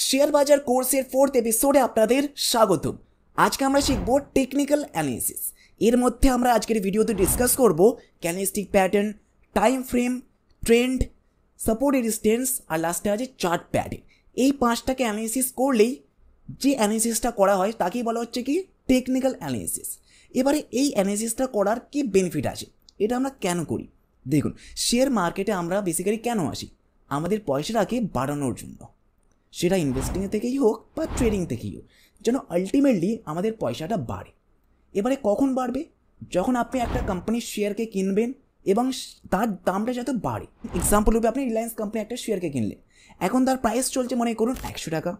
Share বাজার কোর্সের 4th এপিসোডে আপনাদের স্বাগতম। আজকে আমরা শিখব টেকনিক্যাল অ্যানালিসিস। এর মধ্যে আমরা আজকের ভিডিওতে ডিসকাস করব candlestick pattern, time frame, trend, support resistance আর লাস্টে আছে চার্ট প্যাটার্ন। এই পাঁচটাকে অ্যানালিসিস করলেই যে অ্যানালিসিসটা করা হয় তাকেই বলা হচ্ছে কি টেকনিক্যাল অ্যানালিসিস। এবারে এই অ্যানালিসিসটা করার কি বেনিফিট আছে, এটা আমরা কেন করি? দেখুন, শেয়ার মার্কেটে আমরা বেসিক্যালি কেন আসি? আমাদের পয়সাটাকে বাড়ানোর জন্য, সেটা ইনভেস্টিং থেকেই হোক বা ট্রেডিং থেকেই হোক, যেন আলটিমেটলি আমাদের পয়সাটা বাড়ে। এবারে কখন বাড়বে? যখন আপনি একটা কোম্পানির শেয়ারকে কিনবেন এবং তার দামটা যাতে বাড়ে। এক্সাম্পল হবে, আপনি রিলায়েন্স কোম্পানি একটা শেয়ারকে কিনলেন, এখন তার প্রাইস চলছে মনে করুন 100 টাকা।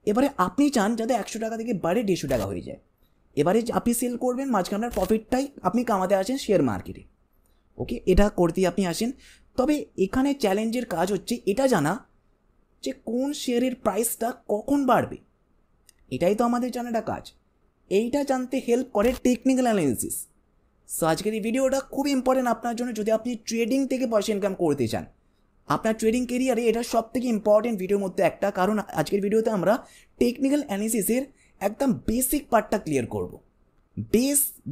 এবারে আপনি চান যাতে 100 টাকা থেকে বাড়ে 150 টাকা হয়ে যায়। এবারে আপনি সেল করবেন, মাঝখানে প্রফিটটাই আপনি কামাতে আসেন শেয়ার মার্কেটে। ওকে, এটা করতেই আপনি আসেন। তবে এখানে চ্যালেঞ্জের কাজ হচ্ছে এটা জানা যে কোন শেয়ারের প্রাইসটা কখন বাড়বে, এটাই তো আমাদের জানাটা কাজ। এইটা জানতে হেল্প করে টেকনিক্যাল অ্যানালিসিস। সো আজকের এই ভিডিওটা খুব ইম্পর্টেন্ট আপনার জন্য, যদি আপনি ট্রেডিং থেকে পয়সা ইনকাম করতে চান। আপনার ট্রেডিং কেরিয়ারে এটা সব থেকে ইম্পর্টেন্ট ভিডিওর মধ্যে একটা, কারণ আজকের ভিডিওতে আমরা টেকনিক্যাল অ্যানালিসিসের একদম বেসিক পার্টটা ক্লিয়ার করব।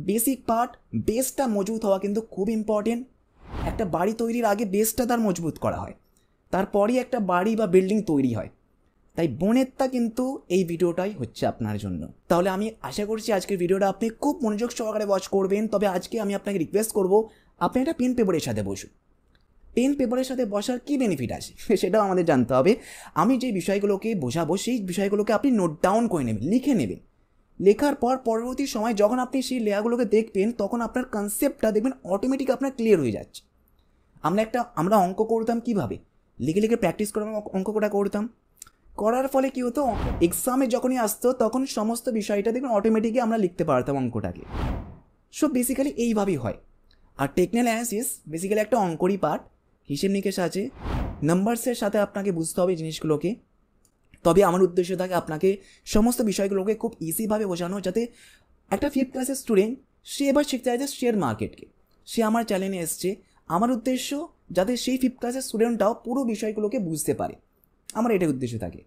বেসিক পার্ট, বেসটা মজবুত হওয়া কিন্তু খুব ইম্পর্টেন্ট। একটা বাড়ি তৈরির আগে বেসটা তার মজবুত করা হয়, তারপরই একটা বাড়ি বা বিল্ডিং তৈরি হয়। তাই বোনেরটা কিন্তু এই ভিডিওটাই হচ্ছে আপনার জন্য। তাহলে আমি আশা করছি আজকের ভিডিওটা আপনি খুব মনোযোগ সহকারে ওয়াচ করবেন। তবে আজকে আমি আপনাকে রিকোয়েস্ট করব, আপনি একটা পেন পেপারের সাথে বসুন। পেন পেপারের সাথে বসার কী বেনিফিট আছে সেটাও আমাদের জানতে হবে। আমি যে বিষয়গুলোকে বোঝাবো সেই বিষয়গুলোকে আপনি নোট ডাউন করে নেবেন, লিখে নেবেন। লেখার পর পরবর্তী সময় যখন আপনি সেই লেয়ারগুলোকে দেখবেন, তখন আপনার কনসেপ্টটা দেখবেন অটোমেটিক আপনার ক্লিয়ার হয়ে যাচ্ছে। আমরা অঙ্ক করতাম কীভাবে? লিখে লিখে প্র্যাকটিস করে অঙ্কটা করতাম। করার ফলে কী হতো, এক্সামে যখনই আসতো তখন সমস্ত বিষয়টা দেখবেন অটোমেটিকই আমরা লিখতে পারতাম অঙ্কটাকে। সো বেসিক্যালি এইভাবেই হয়। আর টেকনিক্যাল অ্যানালিসিস বেসিক্যালি একটা অঙ্করই পার্ট, হিসেব নিকেশ আছে, নাম্বারসের সাথে আপনাকে বুঝতে হবে জিনিসগুলোকে। তবে আমার উদ্দেশ্য থাকে আপনাকে সমস্ত বিষয়গুলোকে খুব ইজিভাবে বোঝানো, যাতে একটা 5th ক্লাসের স্টুডেন্ট সে এবার শিখতে চাইছে শেয়ার মার্কেটকে, সে আমার চ্যানেলে এসছে। আমার উদ্দেশ্য যাতে সেই 5th ক্লাসের স্টুডেন্টটাও পুরো বিষয়গুলোকে বুঝতে পারে, আমার এটাই উদ্দেশ্য থাকে।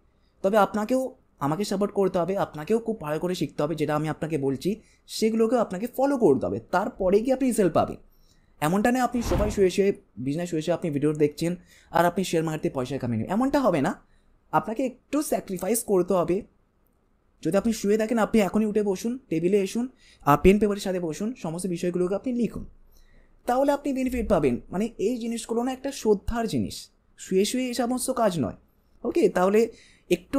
তবে আমাকে সাপোর্ট করতে হবে, আপনাকেও খুব ভালো করে শিখতে হবে। যেটা আমি আপনাকে বলছি সেগুলোকেও আপনাকে ফলো করতে হবে, তারপরে কি আপনি রেজাল্ট পাবেন। এমনটা নয় আপনি সবাই শুয়ে বিজনেস শুয়ে আপনি ভিডিও দেখছেন আর আপনি শেয়ার মার্কেটে পয়সা কামিয়ে নেবেন, এমনটা হবে না। আপনাকে একটু স্যাক্রিফাইস করতে হবে। যদি আপনি শুয়ে থাকেন, আপনি এখনই উঠে বসুন, টেবিলে এসুন আর পেন পেপারের সাথে বসুন, সমস্ত বিষয়গুলোকে আপনি লিখুন, তাহলে আপনি বেনিফিট পাবেন। মানে এই জিনিসগুলো না একটা শ্রদ্ধার জিনিস, শুয়ে শুয়ে এই সমস্ত কাজ নয়। ওকে, তাহলে একটু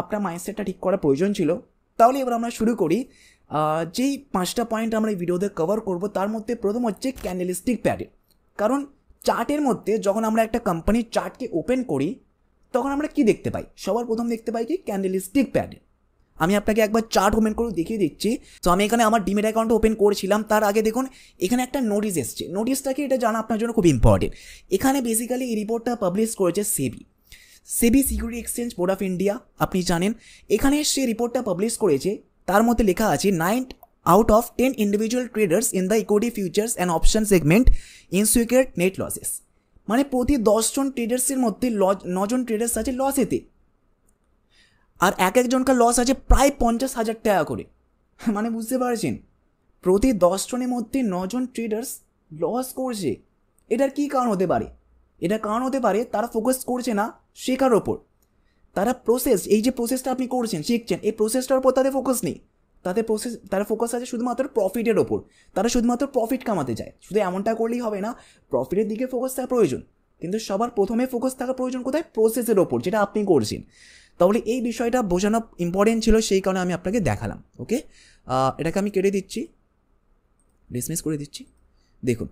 আপনার মাইন্ডসেটটা ঠিক করার প্রয়োজন ছিল। তাহলে এবার আমরা শুরু করি। যেই 5টা পয়েন্ট আমরা এই ভিডিওতে কভার করব, তার মধ্যে প্রথম হচ্ছে ক্যান্ডেলস্টিক প্যাটার্ন। কারণ চার্টের মধ্যে যখন আমরা একটা কোম্পানির চার্টকে ওপেন করি, তখন আমরা কি দেখতে পাই? সবার প্রথম দেখতে পাই কি ক্যান্ডেলস্টিক প্যাটার্ন। আমি আপনাকে একবার চার্ট ওপেন করে দেখিয়ে দিচ্ছি। তো আমি এখানে আমার ডিমেট অ্যাকাউন্ট ওপেন করেছিলাম, তার আগে দেখুন এখানে একটা নোটিশ এসছে। নোটিশটাকে এটা জানা আপনার জন্য খুব ইম্পর্টেন্ট। এখানে বেসিক্যালি এই রিপোর্টটা পাবলিশ করেছে SEBI security exchange board of India, আপনি জানেন। এখানে সে রিপোর্টটা পাবলিশ করেছে, তার মধ্যে লেখা আছে 9 out of 10 individual traders in the equity futures and option segment insecure net losses. মানে প্রতি 10 জন ট্রেডার্সের মধ্যে 9 জন ট্রেডার্স আছে লসেতে, আর একজনকার লস আছে প্রায় 50,000 টাকা করে। মানে বুঝতে পারছেন, প্রতি 10 জনের মধ্যে 9 জন ট্রেডার্স লস করছে। এটার কী কারণ হতে পারে? এটা কারণ হতে পারে তারা ফোকাস করছে না শেখার ওপর। তারা এই যে প্রসেসটা আপনি করছেন, শিখছেন, এই প্রসেসটার উপর তাদের ফোকাস নেই। তারা ফোকাস আছে শুধুমাত্র প্রফিটের ওপর। তারা শুধুমাত্র প্রফিট কামাতে চায়। শুধু এমনটা করলেই হবে না, প্রফিটের দিকে ফোকাস থাকা প্রয়োজন, কিন্তু সবার প্রথমে ফোকাস থাকা প্রয়োজন কোথায়? প্রসেসের ওপর, যেটা আপনি করছেন। তাহলে এই বিষয়টা বোঝানো ইম্পর্টেন্ট ছিল, সেই কারণে আমি আপনাকে দেখালাম। ওকে, এটাকে আমি কেটে দিচ্ছি, ডিসমিস করে দিচ্ছি। দেখুন,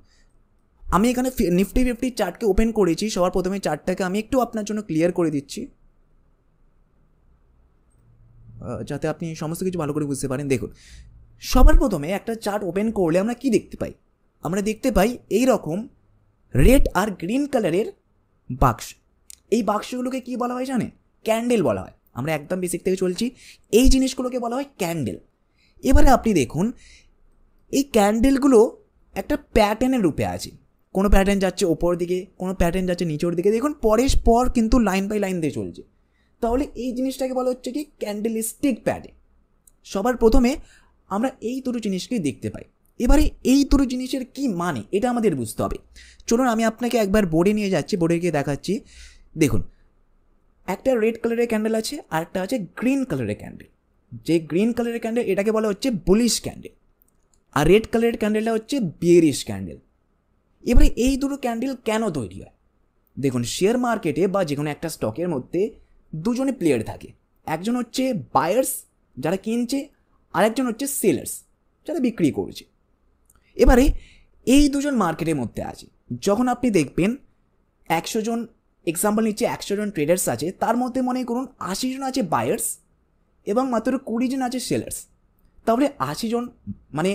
আমি এখানে নিফটি 50 চার্টকে ওপেন করেছি। সবার প্রথমে চার্টটাকে আমি একটু আপনার জন্য ক্লিয়ার করে দিচ্ছি, যাতে আপনি সমস্ত কিছু ভালো করে বুঝতে পারেন। দেখুন, সবার প্রথমে একটা চার্ট ওপেন করলে আমরা কি দেখতে পাই? আমরা দেখতে পাই এই রকম রেড আর গ্রিন কালারের বাক্স। এই বাক্সগুলোকে কি বলা হয় জানেন? ক্যান্ডেল বলা হয়। আমরা একদম বেসিক থেকে চলছি, এই জিনিসগুলোকে বলা হয় ক্যান্ডেল। এবারে আপনি দেখুন, এই ক্যান্ডেলগুলো একটা প্যাটার্নের রূপে আছে। কোনো প্যাটার্ন যাচ্ছে ওপর দিকে, কোনো প্যাটার্ন যাচ্ছে নিচের দিকে। দেখুন পর কিন্তু লাইন বাই লাইন দিয়ে চলছে। তাহলে এই জিনিসটাকে বলা হচ্ছে কি ক্যান্ডেলস্টিক প্যাটার্ন। সবার প্রথমে আমরা এই দুটো জিনিসকেই দেখতে পাই। এবারে এই দুটো জিনিসের কি মানে এটা আমাদের বুঝতে হবে। চলুন আমি আপনাকে একবার বোর্ডে নিয়ে যাচ্ছি, বোর্ডে গিয়ে দেখাচ্ছি। দেখুন, একটা রেড কালারের ক্যান্ডেল আছে আর একটা আছে গ্রিন কালারের ক্যান্ডেল। যে গ্রিন কালারের ক্যান্ডেল এটাকে বলা হচ্ছে বুলিশ ক্যান্ডেল, আর রেড কালারের ক্যান্ডেলটা হচ্ছে বিয়ারিশ ক্যান্ডেল। এবারে এই দুটো ক্যান্ডেল কেন তৈরি হয়? দেখুন, শেয়ার মার্কেটে বা যে কোনো একটা স্টকের মধ্যে দুজনে প্লেয়ার থাকে। একজন হচ্ছে বায়ার্স যারা কিনছে, আর একজন হচ্ছে সেলার্স যারা বিক্রি করছে। এবারে এই দুজন মার্কেটের মধ্যে আছে। যখন আপনি দেখবেন 100 জন, এক্সাম্পল নিচ্ছে 100 জন ট্রেডার্স আছে, তার মধ্যে মনে করুন 80 জন আছে বায়ার্স এবং মাত্র 20 জন আছে সেলার্স। তাহলে 80 জন মানে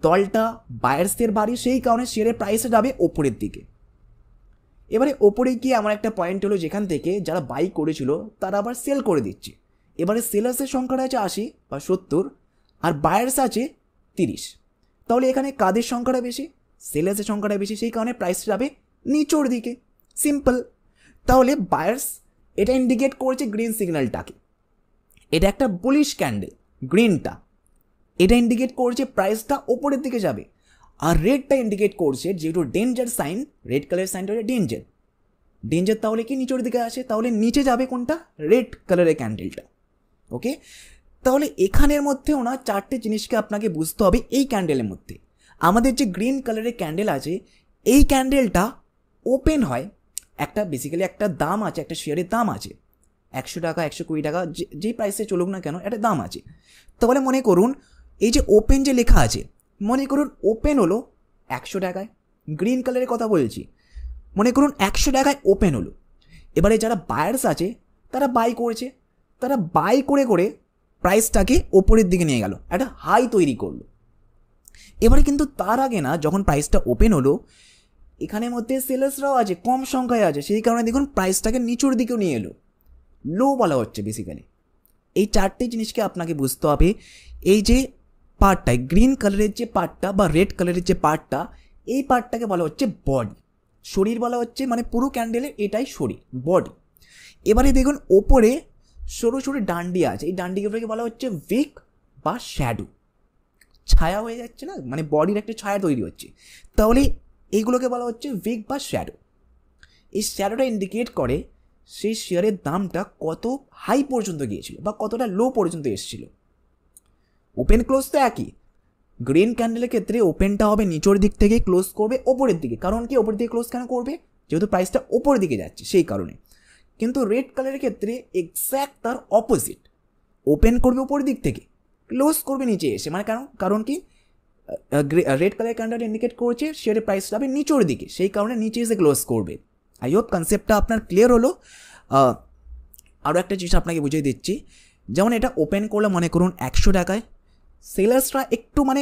দলটা বায়ার্সদের বাড়ি, সেই কারণে শেয়ারের প্রাইসে যাবে ওপরের দিকে। এবারে ওপরে গিয়ে আমার একটা পয়েন্ট হলো যেখান থেকে যারা বাই করেছিল তারা আবার সেল করে দিচ্ছে। এবারে সেলার্সের সংখ্যাটা আছে 80 বা 70, আর বায়ার্স আছে 30। তাহলে এখানে কাদের সংখ্যাটা বেশি? সেলার্সের সংখ্যাটা বেশি, সেই কারণে প্রাইস যাবে নিচের দিকে। সিম্পল। তাহলে বায়ার্স এটা ইন্ডিকেট করেছে গ্রিন সিগন্যালটাকে, এটা একটা বুলিশ ক্যান্ডেল গ্রিনটা, এটা ইন্ডিকেট করছে প্রাইসটা ওপরের দিকে যাবে। আর রেডটা ইন্ডিকেট করছে যেহেতু ডেঞ্জার সাইন, রেড কালারের সাইনটা হচ্ছে ডেঞ্জার। ডেঞ্জার তাহলে কি নিচের দিকে আসে, তাহলে নিচে যাবে কোনটা? রেড কালারের ক্যান্ডেলটা। ওকে, তাহলে এখানের মধ্যেও না 4টে জিনিসকে আপনাকে বুঝতে হবে। এই ক্যান্ডেলের মধ্যে আমাদের যে গ্রিন কালারের ক্যান্ডেল আছে, এই ক্যান্ডেলটা ওপেন হয়, একটা বেসিক্যালি একটা দাম আছে, একটা শেয়ারের দাম আছে 100 টাকা 120 টাকা, যেই প্রাইসে চলুক না কেন একটা দাম আছে। তাহলে মনে করুন এই যে ওপেন যে লেখা আছে, মনে করুন ওপেন হলো 100 টাকায়, গ্রিন কালারের কথা বলছি, মনে করুন 100 টাকায় ওপেন হলো। এবারে যারা বায়ার্স আছে তারা বাই করেছে, তারা বাই করে করে প্রাইসটাকে ওপরের দিকে নিয়ে গেল, একটা হাই তৈরি করলো। এবারে কিন্তু তার আগে না, যখন প্রাইসটা ওপেন হলো, এখানের মধ্যে সেলার্সরাও আছে, কম সংখ্যায় আছে, সেই কারণে দেখুন প্রাইসটাকে নিচের দিকেও নিয়ে এলো, লো বলা হচ্ছে বেসিক্যালি। এই 4টে জিনিসকে আপনাকে বুঝতে হবে। এই যে পার্টটায় গ্রিন কালারের যে পার্টটা বা রেড কালারের যে পার্টটা, এই পার্টটাকে বলা হচ্ছে বডি, শরীর বলা হচ্ছে, মানে পুরো ক্যান্ডেলের এটাই শরীর, বডি। এবারে দেখুন ওপরে সরু সরু ডান্ডি আছে, এই ডান্ডিকে বলা হচ্ছে উইক বা শ্যাডো, ছায়া হয়ে যাচ্ছে না, মানে বডির একটা ছায়া তৈরি হচ্ছে, তাহলে এইগুলোকে বলা হচ্ছে উইক বা শ্যাডো। এই শ্যাডোটা ইন্ডিকেট করে সেই শেয়ারের দামটা কত হাই পর্যন্ত গিয়েছিল বা কতটা লো পর্যন্ত এসেছিল। ওপেন ক্লোজ তো একই, গ্রিন ক্যান্ডেলের ক্ষেত্রে ওপেনটা হবে নিচের দিক থেকে, ক্লোজ করবে ওপরের দিকে। কারণ কি ওপরের দিকে ক্লোজ কেন করবে? যেহেতু প্রাইসটা ওপরের দিকে যাচ্ছে সেই কারণে। কিন্তু রেড কালারের ক্ষেত্রে এক্স্যাক্ট তার অপোজিট, ওপেন করবে উপরের দিক থেকে, ক্লোজ করবে নিচে এসে। মানে কারণ কি রেড কালারের ক্যান্ডেল ইন্ডিকেট করছে শেয়ারের প্রাইস যাবে নিচের দিকে, সেই কারণে নিচে এসে ক্লোজ করবে। আই হোপ কনসেপ্টটা আপনার ক্লিয়ার হলো। আরও একটা জিনিস আপনাকে বুঝিয়ে দিচ্ছি, যেমন এটা ওপেন করলে মনে করুন 100 টাকায়, সেলার্সরা একটু মানে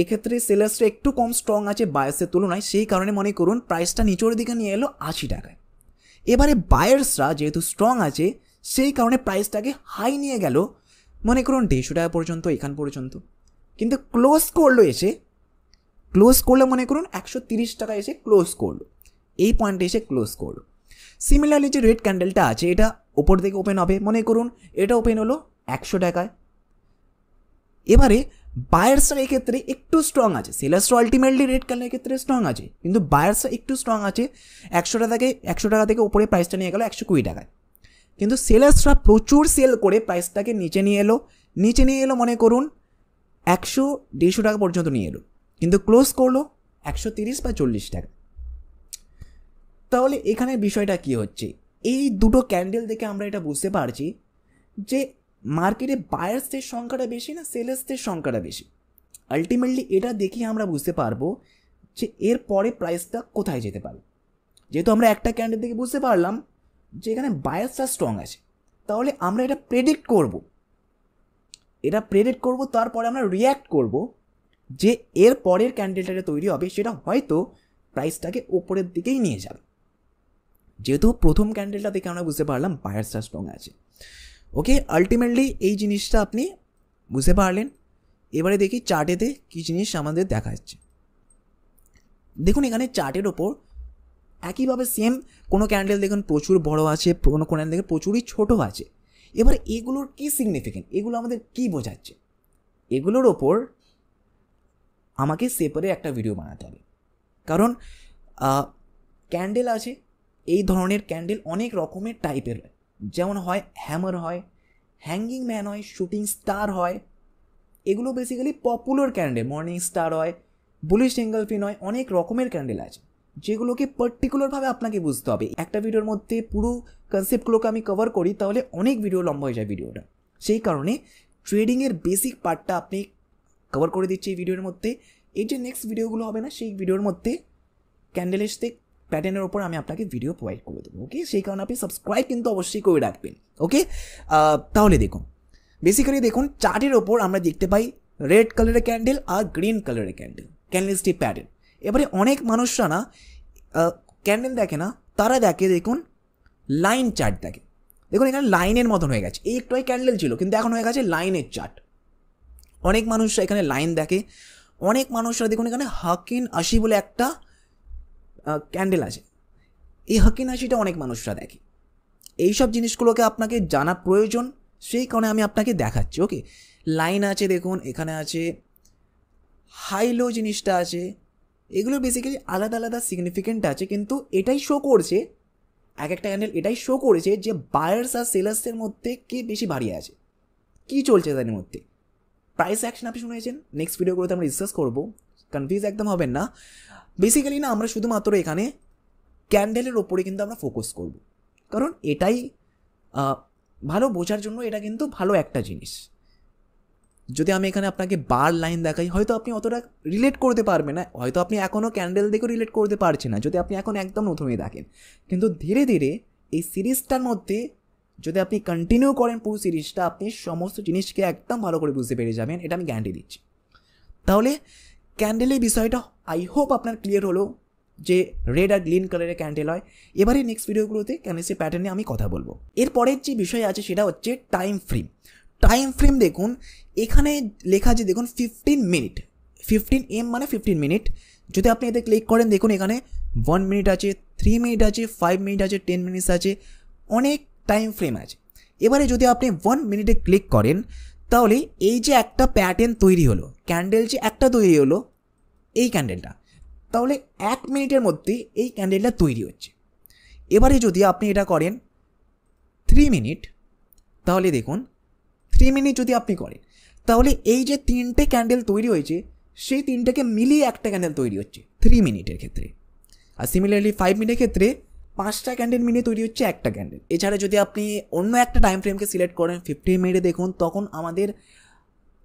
এক্ষেত্রে সেলার্সরা একটু কম স্ট্রং আছে বায়ার্সের তুলনায়, সেই কারণে মনে করুন প্রাইসটা নিচের দিকে নিয়ে এলো 80 টাকায়। এবারে বায়ার্সরা যেহেতু স্ট্রং আছে, সেই কারণে প্রাইসটাকে হাই নিয়ে গেল মনে করুন 150 টাকা পর্যন্ত, এখান পর্যন্ত। কিন্তু ক্লোজ করলো, এসে ক্লোজ করলো মনে করুন 130 টাকা এসে ক্লোজ করলো, এই পয়েন্টে এসে ক্লোজ করলো। সিমিলারলি যে রেড ক্যান্ডেলটা আছে, এটা ওপর থেকে ওপেন হবে, মনে করুন এটা ওপেন হলো 100 টাকায়। এবারে বায়ার্সরা এক্ষেত্রে একটু স্ট্রং আছে, সেলার্সরা আলটিমেটলি রেড ক্যান্ডেলের ক্ষেত্রে স্ট্রং আছে, কিন্তু বায়ার্সরা একটু স্ট্রং আছে। 100 টাকা থেকে উপরে প্রাইসটা নিয়ে গেল 120 টাকায়। কিন্তু সেলার্সরা প্রচুর সেল করে প্রাইসটাকে নিচে নিয়ে এলো মনে করুন 100-150 টাকা পর্যন্ত নিয়ে এলো, কিন্তু ক্লোজ করলো 130 বা 40 টাকা। তাহলে এখানে বিষয়টা কি হচ্ছে? এই দুটো ক্যান্ডেল দেখে আমরা এটা বুঝতে পারছি যে মার্কেটে বায়ার্সদের সংখ্যাটা বেশি না সেলার্সদের সংখ্যাটা বেশি। আলটিমেটলি এটা দেখে আমরা বুঝতে পারবো যে এর পরে প্রাইসটা কোথায় যেতে পারে। যেহেতু আমরা একটা ক্যান্ডেল থেকে বুঝতে পারলাম যে এখানে বায়ার্সটা স্ট্রং আছে, তাহলে আমরা এটা প্রেডিক্ট করব, তারপরে আমরা রিয়্যাক্ট করব যে এর পরের ক্যান্ডেলটা তৈরি হবে সেটা হয়তো প্রাইসটাকে ওপরের দিকেই নিয়ে যাবে। যেহেতু প্রথম ক্যান্ডেলটা দেখে আমরা বুঝতে পারলাম বায়ার্সটা স্ট্রং আছে। ওকে, আলটিমেটলি এই জিনিসটা আপনি বুঝতে পারলেন। এবারে দেখি চার্টেতে কী জিনিস আমাদের দেখা যাচ্ছে। দেখুন এখানে চার্টের ওপর একইভাবে সেম কোনো ক্যান্ডেল দেখুন প্রচুর বড় আছে, কোনো ক্যান্ডেল দেখুন প্রচুরই ছোটো আছে। এবার এগুলোর কী সিগনিফিকেন্ট, এগুলো আমাদের কী বোঝাচ্ছে, এগুলোর ওপর আমাকে সেপারেট একটা ভিডিও বানাতে হবে। কারণ ক্যান্ডেল আছে, এই ধরনের ক্যান্ডেল অনেক রকমের টাইপের হয়, যেমন হয় হ্যামার হয়, হ্যাঙ্গিং ম্যান হয়, শুটিং স্টার হয়। এগুলো basically popular candle, morning star হয়, বুলিশ এঙ্গলফিন হয়, অনেক রকমের ক্যান্ডেল আছে যেগুলোকে পার্টিকুলারভাবে আপনাকে বুঝতে হবে। একটা ভিডিওর মধ্যে পুরো কনসেপ্টগুলোকে আমি কভার করি তাহলে অনেক ভিডিও লম্বা হয়ে যায় ভিডিওটা। সেই কারণে ট্রেডিংয়ের বেসিক পার্টটা আপনি কভার করে দিচ্ছি এই ভিডিওর মধ্যে। এই যে নেক্সট ভিডিওগুলো হবে না, সেই ভিডিওর মধ্যে ক্যান্ডেলিস্টিক প্যাটার্নের ওপর আমি আপনাকে ভিডিও প্রোভাইড করে দেবো। ওকে, সেই কারণে আপনি সাবস্ক্রাইব কিন্তু অবশ্যই করে রাখবেন। ওকে, তাহলে দেখুন বেসিক্যালি দেখুন চার্টের ওপর আমরা দেখতে পাই রেড কালারের ক্যান্ডেল আর গ্রিন কালারের ক্যান্ডেল, ক্যান্ডেলস্টিক প্যাটার্ন। এবারে অনেক মানুষরা না ক্যান্ডেল দেখে না, তারা দেখে দেখুন লাইন চার্ট দেখে। দেখুন এখানে লাইনের মতন হয়ে গেছে, এই একটু ক্যান্ডেল ছিল কিন্তু এখন হয়ে গেছে লাইনের চার্ট। অনেক মানুষরা এখানে লাইন দেখে, অনেক মানুষরা দেখুন এখানে হাকিন আশি বলে একটা ক্যান্ডেল আছে, এই হাকিন আশিটা অনেক মানুষরা দেখে। এইসব জিনিসগুলোকে আপনাকে জানা প্রয়োজন, সেই কারণে আমি আপনাকে দেখাচ্ছি। ওকে, লাইন আছে দেখুন, এখানে আছে হাই লো জিনিসটা আছে, এগুলো বেসিক্যালি আলাদা আলাদা সিগনিফিকেন্ট আছে, কিন্তু এটাই শো করছে এক একটা ক্যান্ডেল এটাই শো করেছে যে বায়ার্স আর সেলার্সের মধ্যে কে বেশি বাড়িয়ে আছে, কী চলছে তাদের মধ্যে। প্রাইস অ্যাকশন আপনি শুনেছেন, নেক্সট ভিডিওগুলোতে আমরা ডিসকাস করবো, কনফিউজ একদম হবেন না। বেসিক্যালি না আমরা শুধুমাত্র এখানে ক্যান্ডেলের ওপরে কিন্তু আমরা ফোকাস করব, কারণ এটাই ভালো বোঝার জন্য এটা কিন্তু ভালো একটা জিনিস। যদি আমি এখানে আপনাকে বার লাইন দেখাই হয়তো আপনি অতটা রিলেট করতে পারবেন না, হয়তো আপনি এখনও ক্যান্ডেল দেখেও রিলেট করতে পারছেন না যদি আপনি এখন একদম নতুনই দেখেন, কিন্তু ধীরে ধীরে এই সিরিজটার মধ্যে যদি আপনি কন্টিনিউ করেন পুরো সিরিজটা, আপনি সমস্ত জিনিসকে একদম ভালো করে বুঝতে পেরে যাবেন, এটা আমি গ্যারান্টি দিচ্ছি। তাহলে ক্যান্ডেলের বিষয়টা আই হোপ আপনার ক্লিয়ার হলো যে রেড আর গ্রিন কালারের ক্যান্ডেল হয়। এবারে নেক্সট ভিডিওগুলোতে ক্যান্ডেলসের প্যাটার্নে আমি কথা বলবো। এরপরের যে বিষয় আছে সেটা হচ্ছে টাইম ফ্রেম। টাইম ফ্রেম দেখুন এখানে লেখা আছে দেখুন 15 মিনিট, 15 মানে 15 মিনিট। যদি আপনি এতে ক্লিক করেন দেখুন এখানে 1 মিনিট আছে, 3 মিনিট আছে, 5 মিনিট আছে, 10 মিনিটস আছে, অনেক টাইম ফ্রেম আছে। এবারে যদি আপনি 1 মিনিটে ক্লিক করেন তাহলে এই যে একটা প্যাটার্ন তৈরি হলো, ক্যান্ডেল যে একটা তৈরি হলো এই ক্যান্ডেলটা, তাহলে 1 মিনিটের মধ্যে এই ক্যান্ডেলটা তৈরি হচ্ছে। এবারে যদি আপনি এটা করেন 3 মিনিট, তাহলে দেখুন 3 মিনিট যদি আপনি করেন তাহলে এই যে 3টে ক্যান্ডেল তৈরি হয়েছে সেই 3টাকে মিলিয়ে একটা ক্যান্ডেল তৈরি হচ্ছে 3 মিনিটের ক্ষেত্রে। আর সিমিলারলি 5 মিনিটের ক্ষেত্রে 5টা ক্যান্ডেল মিলিয়ে তৈরি হচ্ছে একটা ক্যান্ডেল। এছাড়া যদি আপনি অন্য একটা টাইম ফ্রেমকে সিলেক্ট করেন 15 মিনিটে দেখুন, তখন আমাদের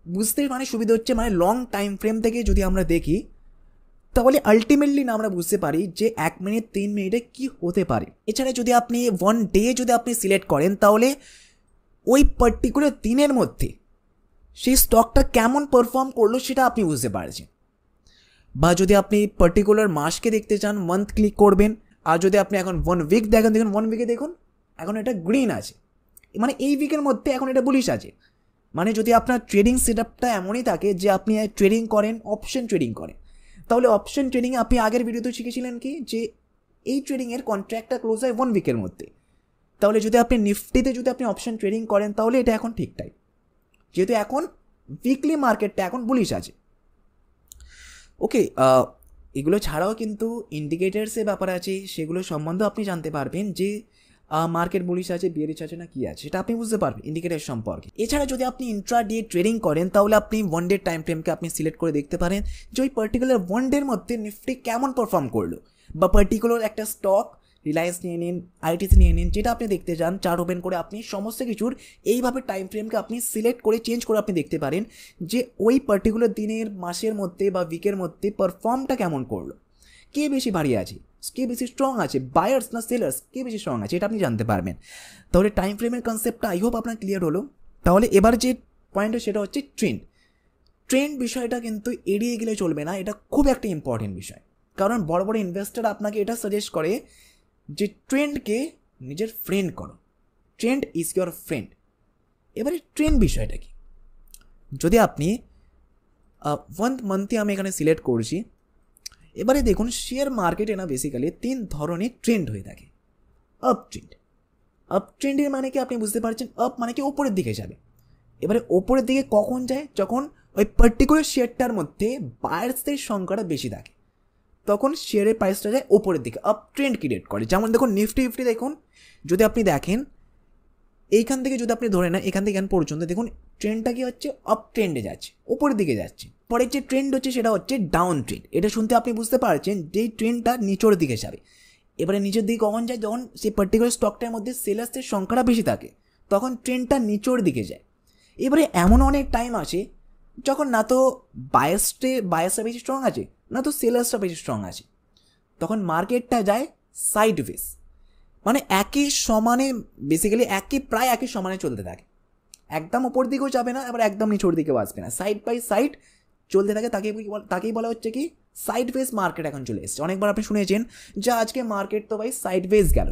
বুঝতে সুবিধা হচ্ছে, লং টাইম ফ্রেম থেকে যদি আমরা দেখি তাহলে আলটিমেটলি না আমরা বুঝতে পারি যে 1 মিনিট 3 মিনিটে কি হতে পারে। এছাড়া যদি আপনি 1 ডে যদি আপনি সিলেক্ট করেন তাহলে ওই পার্টিকুলার দিনের মধ্যে সেই স্টকটা কেমন পারফর্ম করলো সেটা আপনি বুঝতে পারছেন। বা যদি আপনি পার্টিকুলার মাসকে দেখতে চান মান্থ ক্লিক করবেন, আর যদি আপনি এখন 1 উইক দেখেন, দেখুন 1 উইকে দেখুন এখন এটা গ্রিন আছে, এই উইকের মধ্যে এখন এটা বুলিশ আছে। যদি আপনার ট্রেডিং সেটআপটা এমনই থাকে যে আপনি ট্রেডিং করেন, অপশন ট্রেডিং করেন, তাহলে অপশন ট্রেডিংয়ে আপনি আগের ভিডিওতে শিখেছিলেন কি যে এই ট্রেডিংয়ের কন্ট্রাক্টটা ক্লোজ হয় 1 উইকের মধ্যে। তাহলে যদি আপনি নিফটিতে যদি আপনি অপশন ট্রেডিং করেন তাহলে এটা এখন ঠিক টাইম, যেহেতু এখন উইকলি মার্কেটটা এখন বুলিশ আছে। ওকে, এগুলো ছাড়াও কিন্তু ইন্ডিকেটার্সের ব্যাপার আছে, সেগুলো সম্বন্ধে আপনি জানতে পারবেন যে মার্কেট বুলিশ আছে, বিয়ারিশ আছে না কি আছে, সেটা আপনি বুঝতে পারবেন ইন্ডিকেটার সম্পর্কে। এছাড়া যদি আপনি ইন্ট্রাডে ট্রেডিং করেন তাহলে আপনি 1 ডে টাইম ফ্রেমকে আপনি সিলেক্ট করে দেখতে পারেন যে ওই পার্টিকুলার 1 ডের মধ্যে নিফটি কেমন পারফর্ম করলো, বা পার্টিকুলার একটা স্টক রিলায়েন্স নিয়ে নিন, আইটিসি নিয়ে নিন, যেটা আপনি দেখতে চান চার্ট ওপেন করে আপনি সমস্ত কিছুর এইভাবে টাইম ফ্রেমকে আপনি সিলেক্ট করে চেঞ্জ করে আপনি দেখতে পারেন যে ওই পার্টিকুলার দিনের, মাসের মধ্যে বা উইকের মধ্যে পারফর্মটা কেমন করলো, কে বেশি বাড়িয়ে আছে, কে বেশি স্ট্রং আছে, বায়ার্স না সেলার্স, কে বেশি স্ট্রং আছে, এটা আপনি জানতে পারবেন। তাহলে টাইম ফ্রেমের কনসেপ্টটা আই হোপ আপনার ক্লিয়ার হলো। তাহলে এবার যে পয়েন্টটা সেটা হচ্ছে ট্রেন্ড বিষয়টা কিন্তু এড়িয়ে গেলে চলবে না, এটা খুব একটা ইম্পর্টেন্ট বিষয়। কারণ বড় বড় ইনভেস্টার আপনাকে এটা সাজেস্ট করে যে ট্রেন্ডকে নিজের ফ্রেন্ড করো, ট্রেন্ড ইজ ইয়োর ফ্রেন্ড। এবারে ট্রেন্ড বিষয়টা কি, যদি আপনি 1 মান্থে আমি এখানে সিলেক্ট করছি, এবারে দেখুন শেয়ার মার্কেটে না বেসিক্যালি 3 ধরনের ট্রেন্ড হয়ে থাকে। আপ ট্রেন্ড, আপ ট্রেন্ডের মানে কি আপনি বুঝতে পারছেন, আপ মানে কি ওপরের দিকে যাবে। এবারে ওপরের দিকে কখন যায়, যখন ওই পার্টিকুলার শেয়ারটার মধ্যে বায়ার্সদের সংখ্যাটা বেশি থাকে, তখন শেয়ারের প্রাইসটা যায় ওপরের দিকে, আপ ট্রেন্ড ক্রিয়েট করে। যেমন দেখুন নিফটি ফিফটি দেখুন, যদি আপনি দেখেন এইখান থেকে যদি আপনি ধরে নেন এখান থেকে এখান পর্যন্ত দেখুন ট্রেন্ডটা কি হচ্ছে, আপ ট্রেন্ডে যাচ্ছে, উপরের দিকে যাচ্ছে। পরের যে ট্রেন্ড হচ্ছে সেটা হচ্ছে ডাউন ট্রেন্ড। এটা শুনতে আপনি বুঝতে পারছেন যে ট্রেন্ডটা নিচের দিকে যাবে। এবারে নিচের দিকে কখন যায়, যখন সেই পার্টিকুলার স্টকটার মধ্যে সেলার্সের সংখ্যাটা বেশি থাকে, তখন ট্রেন্ডটা নিচের দিকে যায়। এবারে এমন অনেক টাইম আসে যখন না তো বায়ার্সটা বেশি স্ট্রং আছে, না তো সেলার্সটা বেশি স্ট্রং আছে, তখন মার্কেটটা যায় সাইড ওয়েজ, মানে একই সমানে, বেসিক্যালি প্রায় একই সমানে চলতে থাকে। একদম ওপর দিকেও যাবে না, আবার একদম নিচের দিকেও আসবে না, সাইড বাই সাইড চলতে থাকে। তাকেই বলা হচ্ছে কি সাইড ওয়েজ মার্কেট এখন চলে এসছে। অনেকবার আপনি শুনেছেন যে আজকে মার্কেট তো ভাই সাইড ওয়েজ গেল,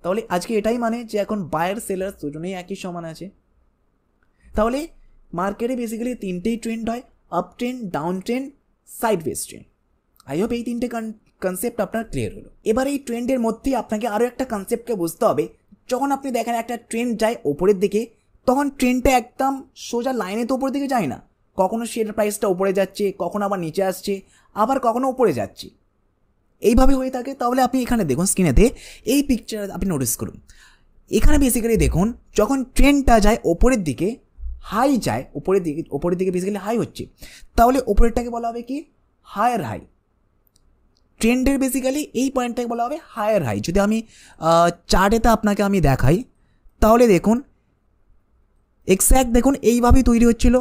তাহলে আজকে এটাই মানে যে এখন বায়ার সেলার দুজনেই একই সমান আছে। তাহলে মার্কেটে বেসিক্যালি 3টেই ট্রেন্ড হয়, up trend, down trend, sideways trend. I hope এই 3টে কনসেপ্ট আপনার ক্লিয়ার হলো। এবার এই ট্রেন্ডের মধ্যেই আপনাকে আরও একটা কনসেপ্টকে বুঝতে হবে। যখন আপনি দেখেন একটা ট্রেন্ড যায় ওপরের দিকে, তখন ট্রেন্ডটা একদম সোজা লাইনে তো উপরের দিকে যায় না, কখনো শেয়ার প্রাইসটা উপরে যাচ্ছে, কখনো আবার নিচে আসছে, আবার কখনো উপরে যাচ্ছে, এইভাবে হয়ে থাকে। তাহলে আপনি এখানে দেখুন স্ক্রিনেতে এই পিকচার আপনি নোটিস করুন। এখানে বেসিক্যালি দেখুন যখন ট্রেন্ডটা যায় ওপরের দিকে, হাই যায় ওপরের দিকে বেসিক্যালি হাই হচ্ছে, তাহলে ওপরেরটাকে বলা হবে কি হায়ার হাই। ট্রেন্ডের বেসিক্যালি এই পয়েন্টটাকে বলা হবে হায়ার হাই। যদি আমি চার্টেতে আপনাকে আমি দেখাই, তাহলে দেখুন এক্স্যাক্ট দেখুন এইভাবেই তৈরি হচ্ছিল,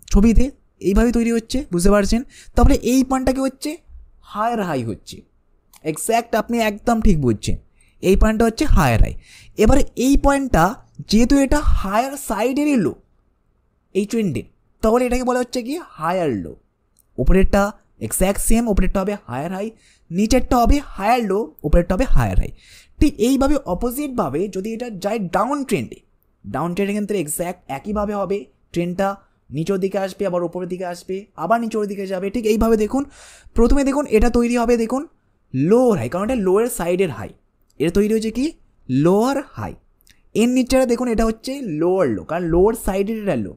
ছবিতে এইভাবেই তৈরি হচ্ছে, বুঝতে পারছেন। তাহলে এই পয়েন্টটাকে হচ্ছে হায়ার হাই হচ্ছে, এক্স্যাক্ট আপনি একদম ঠিক বুঝছেন, এই পয়েন্টটা হচ্ছে হায়ার হাই। এবারে এই পয়েন্টটা যেহেতু এটা হায়ার সাইডেরই লো এই ট্রেন্ডে, তাহলে এটাকে বলা হচ্ছে কি হায়ার লো। উপরেরটা এক্স্যাক্ট সেম, উপরেরটা হবে হায়ার হাই, নিচেরটা হবে হায়ার লো, উপরেরটা হবে হায়ার হাই। ঠিক এইভাবে অপোজিটভাবে যদি এটা যায় ডাউন ট্রেন্ডে ক্ষেত্রে এক্স্যাক্ট একইভাবে হবে, ট্রেন্ডটা নিচের দিকে আসবে, আবার উপরের দিকে আসবে, আবার নিচের দিকে যাবে। ঠিক এইভাবে দেখুন প্রথমে দেখুন এটা তৈরি হবে দেখুন লোয়ার হাই, কারণ এটা লোয়ার সাইডের হাই, এটা তৈরি হচ্ছে কি লোয়ার হাই। এর নিচেটা দেখুন এটা হচ্ছে লোয়ার লো, কারণ লোয়ার সাইডের এটা লো,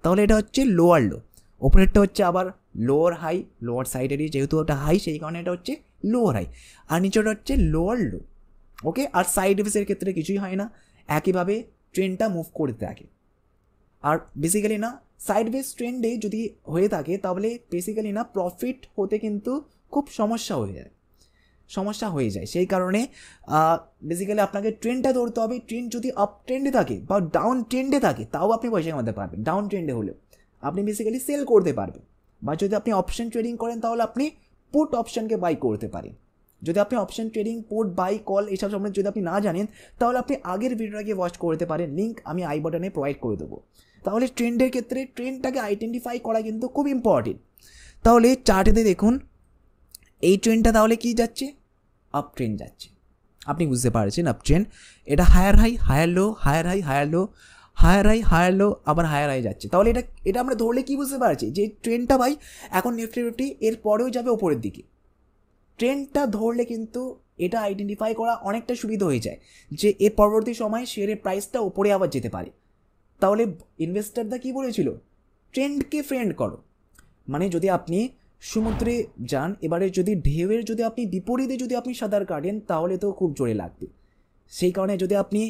তাহলে এটা হচ্ছে লোয়ার লো। ওপরেরটা হচ্ছে আবার লোয়ার হাই, লোয়ার সাইডেরই যেহেতু ওটা হাই সেই কারণে এটা হচ্ছে লোয়ার হাই, আর নিচেটা হচ্ছে লোয়ার লো। ওকে, আর সাইড ওয়েজের ক্ষেত্রে কিছুই হয় না, একইভাবে ট্রেন্ডটা মুভ করতে থাকে। আর বেসিক্যালি না সাইড ওয়েজ ট্রেন্ডে যদি হয়ে থাকে তাহলে বেসিক্যালি না প্রফিট হতে কিন্তু খুব সমস্যা হয়ে যায়। সেই কারণে বেসিক্যালি আপনাকে ট্রেন্ডটা ধরতে হবে। ট্রেন্ড যদি আপ ট্রেন্ডে থাকে বা ডাউন ট্রেন্ডে থাকে তাও আপনি পয়সা কামাতে পারবেন। ডাউন ট্রেন্ডে হলেও আপনি বেসিক্যালি সেল করতে পারবেন, বা যদি আপনি অপশন ট্রেডিং করেন তাহলে আপনি পুট অপশনকে বাই করতে পারেন। যদি আপনি option trading, put, buy, call এইসব সম্বন্ধে যদি আপনি না জানেন তাহলে আপনি আগের ভিডিওটাকে ওয়াচ করতে পারেন, লিঙ্ক আমি আই বাটনে প্রোভাইড করে দেবো। তাহলে ট্রেন্ডের ক্ষেত্রে ট্রেন্ডটাকে আইডেন্টিফাই করা কিন্তু খুব ইম্পর্টেন্ট। তাহলে চার্টেতে দেখুন এই ট্রেন্ডটা তাহলে কি যাচ্ছে, আপ ট্রেন্ড যাচ্ছে, আপনি বুঝতে পারছেন আপ ট্রেন্ড। এটা higher high, higher low, higher high, higher low, higher high, higher low, আবার হায়ার হাই যাচ্ছে। তাহলে এটা আমরা ধরলে কি বুঝতে পারছি যে ট্রেন্ডটা ভাই এখন নিফটি ফিফটি এর পরেও যাবে ওপরের দিকে। ট্রেন্ডটা ধরলে কিন্তু এটা আইডেন্টিফাই করা অনেকটা সুবিধা হয়ে যায় যে এর পরবর্তী সময় শেয়ারের প্রাইসটা ওপরে আবার যেতে পারে। তাহলে ইনভেস্টাররা কী বলেছিল, ট্রেন্ডকে ফ্রেন্ড করো। মানে যদি আপনি সমুদ্রে যান, এবারে যদি ঢেউয়ের যদি আপনি বিপরীতে যদি আপনি সাঁতার কাটেন তাহলে তো খুব জোরে লাগবে। সেই কারণে যদি আপনি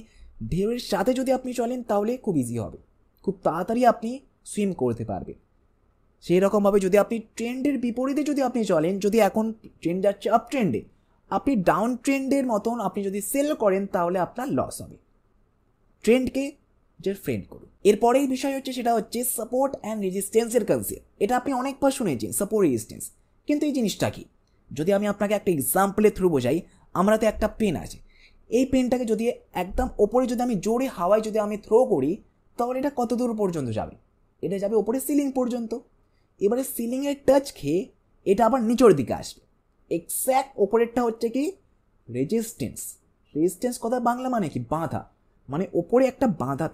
ঢেউয়ের সাথে যদি আপনি চলেন তাহলে খুব ইজি হবে, খুব তাড়াতাড়ি আপনি সুইম করতে পারবেন। সেই রকমভাবে যদি আপনি ট্রেন্ডের বিপরীতে যদি আপনি চলেন, যদি এখন ট্রেন্ড যাচ্ছে আপ ট্রেন্ডে, আপনি ডাউন ট্রেন্ডের মতন আপনি যদি সেল করেন তাহলে আপনার লস হবে। ট্রেন্ডকে যে ফ্রেন্ড করুন। এরপরেই বিষয় হচ্ছে সেটা হচ্ছে সাপোর্ট অ্যান্ড রেজিস্ট্যান্সের কনসেপ্ট। এটা আপনি অনেকবার শুনেছেন সাপোর্ট রেজিস্ট্যান্স, কিন্তু এই জিনিসটা কি, যদি আমি আপনাকে একটা এক্সাম্পলের থ্রু বোঝাই। আমরা তো একটা পেন আছে, এই পেনটাকে যদি একদম ওপরে যদি আমি জোরে হাওয়ায় যদি আমি থ্রো করি তাহলে এটা কত দূর পর্যন্ত যাবে, এটা যাবে ওপরে সিলিং পর্যন্ত। এবারে সিলিংয়ের টাচ খেয়ে এটা আবার নিচের দিকে আসবে। এক্স্যাক্ট ওপরেরটা হচ্ছে কি রেজিস্ট্যান্স। রেজিস্ট্যান্স কথা বাংলা মানে কি, বাঁধা, মানে ওপরে একটা বাঁধা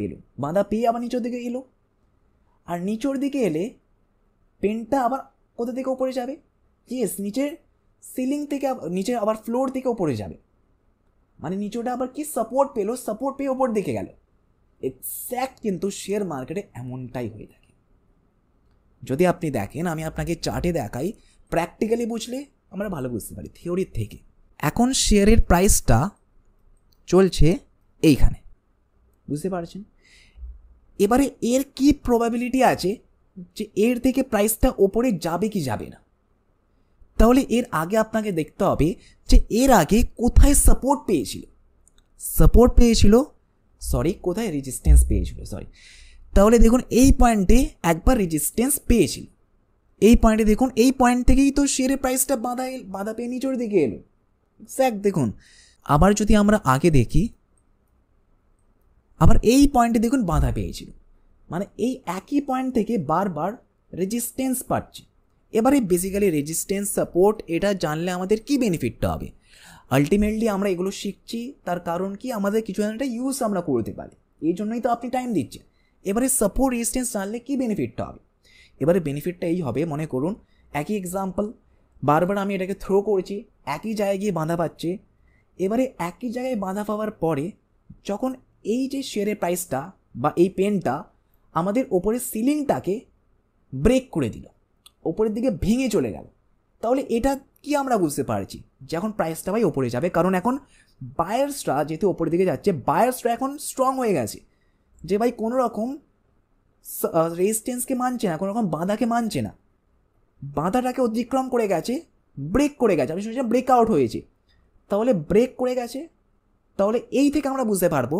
পেয়ে আবার নিচের দিকে এলো, আর নিচের দিকে এলে পেনটা আবার কোথা থেকে ওপরে যাবে? ইয়েস, নিচের সিলিং থেকে, নিচে আবার ফ্লোর থেকে ওপরে যাবে, মানে নিচেটা আবার কি সাপোর্ট পেলো, সাপোর্ট পেয়ে ওপর দিকে গেল। এক্স্যাক্ট কিন্তু শেয়ার মার্কেটে এমনটাই হয়ে থাকে। যদি আপনি দেখেন, আমি আপনাকে চার্টে দেখাই, প্র্যাকটিক্যালি বুঝলে আমরা ভালো বুঝতে পারি থিওরির থেকে। এখন শেয়ারের প্রাইসটা চলছে এইখানে, বুঝতে পারছেন? এবারে এর কি প্রবাবিলিটি আছে যে এর থেকে প্রাইসটা ওপরে যাবে কি যাবে না? তাহলে এর আগে আপনাকে দেখতে হবে যে এর আগে কোথায় সাপোর্ট পেয়েছিল, কোথায় রেজিস্ট্যান্স পেয়েছিল, তাহলে দেখুন এই পয়েন্টে একবার রেজিস্ট্যান্স পেয়েছিল, এই পয়েন্টে দেখুন, এই পয়েন্ট থেকেই তো শেয়ারের প্রাইসটা বাধা পেয়ে নিচের দিকে এলো। এক্স্যাক্ট দেখুন, আবার যদি আমরা আগে দেখি, আবার এই পয়েন্টে দেখুন বাধা পেয়েছিল, মানে এই একই পয়েন্ট থেকে বারবার রেজিস্ট্যান্স পাচ্ছে। এবারে বেসিক্যালি রেজিস্ট্যান্স, সাপোর্ট, এটা জানলে আমাদের কি বেনিফিটটা হবে? আলটিমেটলি আমরা এগুলো শিখছি তার কারণ কি, আমাদের কিছু একটা ইউজ আমরা করতে পারি, এই জন্যই তো আপনি টাইম দিচ্ছেন। এবারে সাপোর্ট, রেজিস্ট্যান্স জানলে কি বেনিফিটটা হবে? এবারে বেনিফিটটা এই হবে, মনে করুন একই এক্সাম্পল, বারবার আমি এটাকে থ্রো করছি, একই জায়গায় গিয়ে বাঁধা পাচ্ছে। এবারে একই জায়গায় বাঁধা পাওয়ার পরে যখন এই যে শেয়ারের প্রাইসটা বা এই পেনটা আমাদের ওপরের সিলিংটাকে ব্রেক করে দিল, ওপরের দিকে ভেঙে চলে গেল, তাহলে এটা কি আমরা বুঝতে পারছি যে এখন প্রাইসটা ভাই ওপরে যাবে, কারণ এখন বায়ার্সরা যেহেতু ওপরের দিকে যাচ্ছে, বায়ার্সরা এখন স্ট্রং হয়ে গেছে যে ভাই কোনো রকম রেজিস্ট্যান্সকে মানছে না, কোনো রকম বাঁধাকে মানছে না, বাঁধাটাকে অতিক্রম করে গেছে, ব্রেক করে গেছে, আমি শুনেছিলাম ব্রেক আউট হয়েছে, তাহলে ব্রেক করে গেছে। তাহলে এই থেকে আমরা বুঝতে পারবো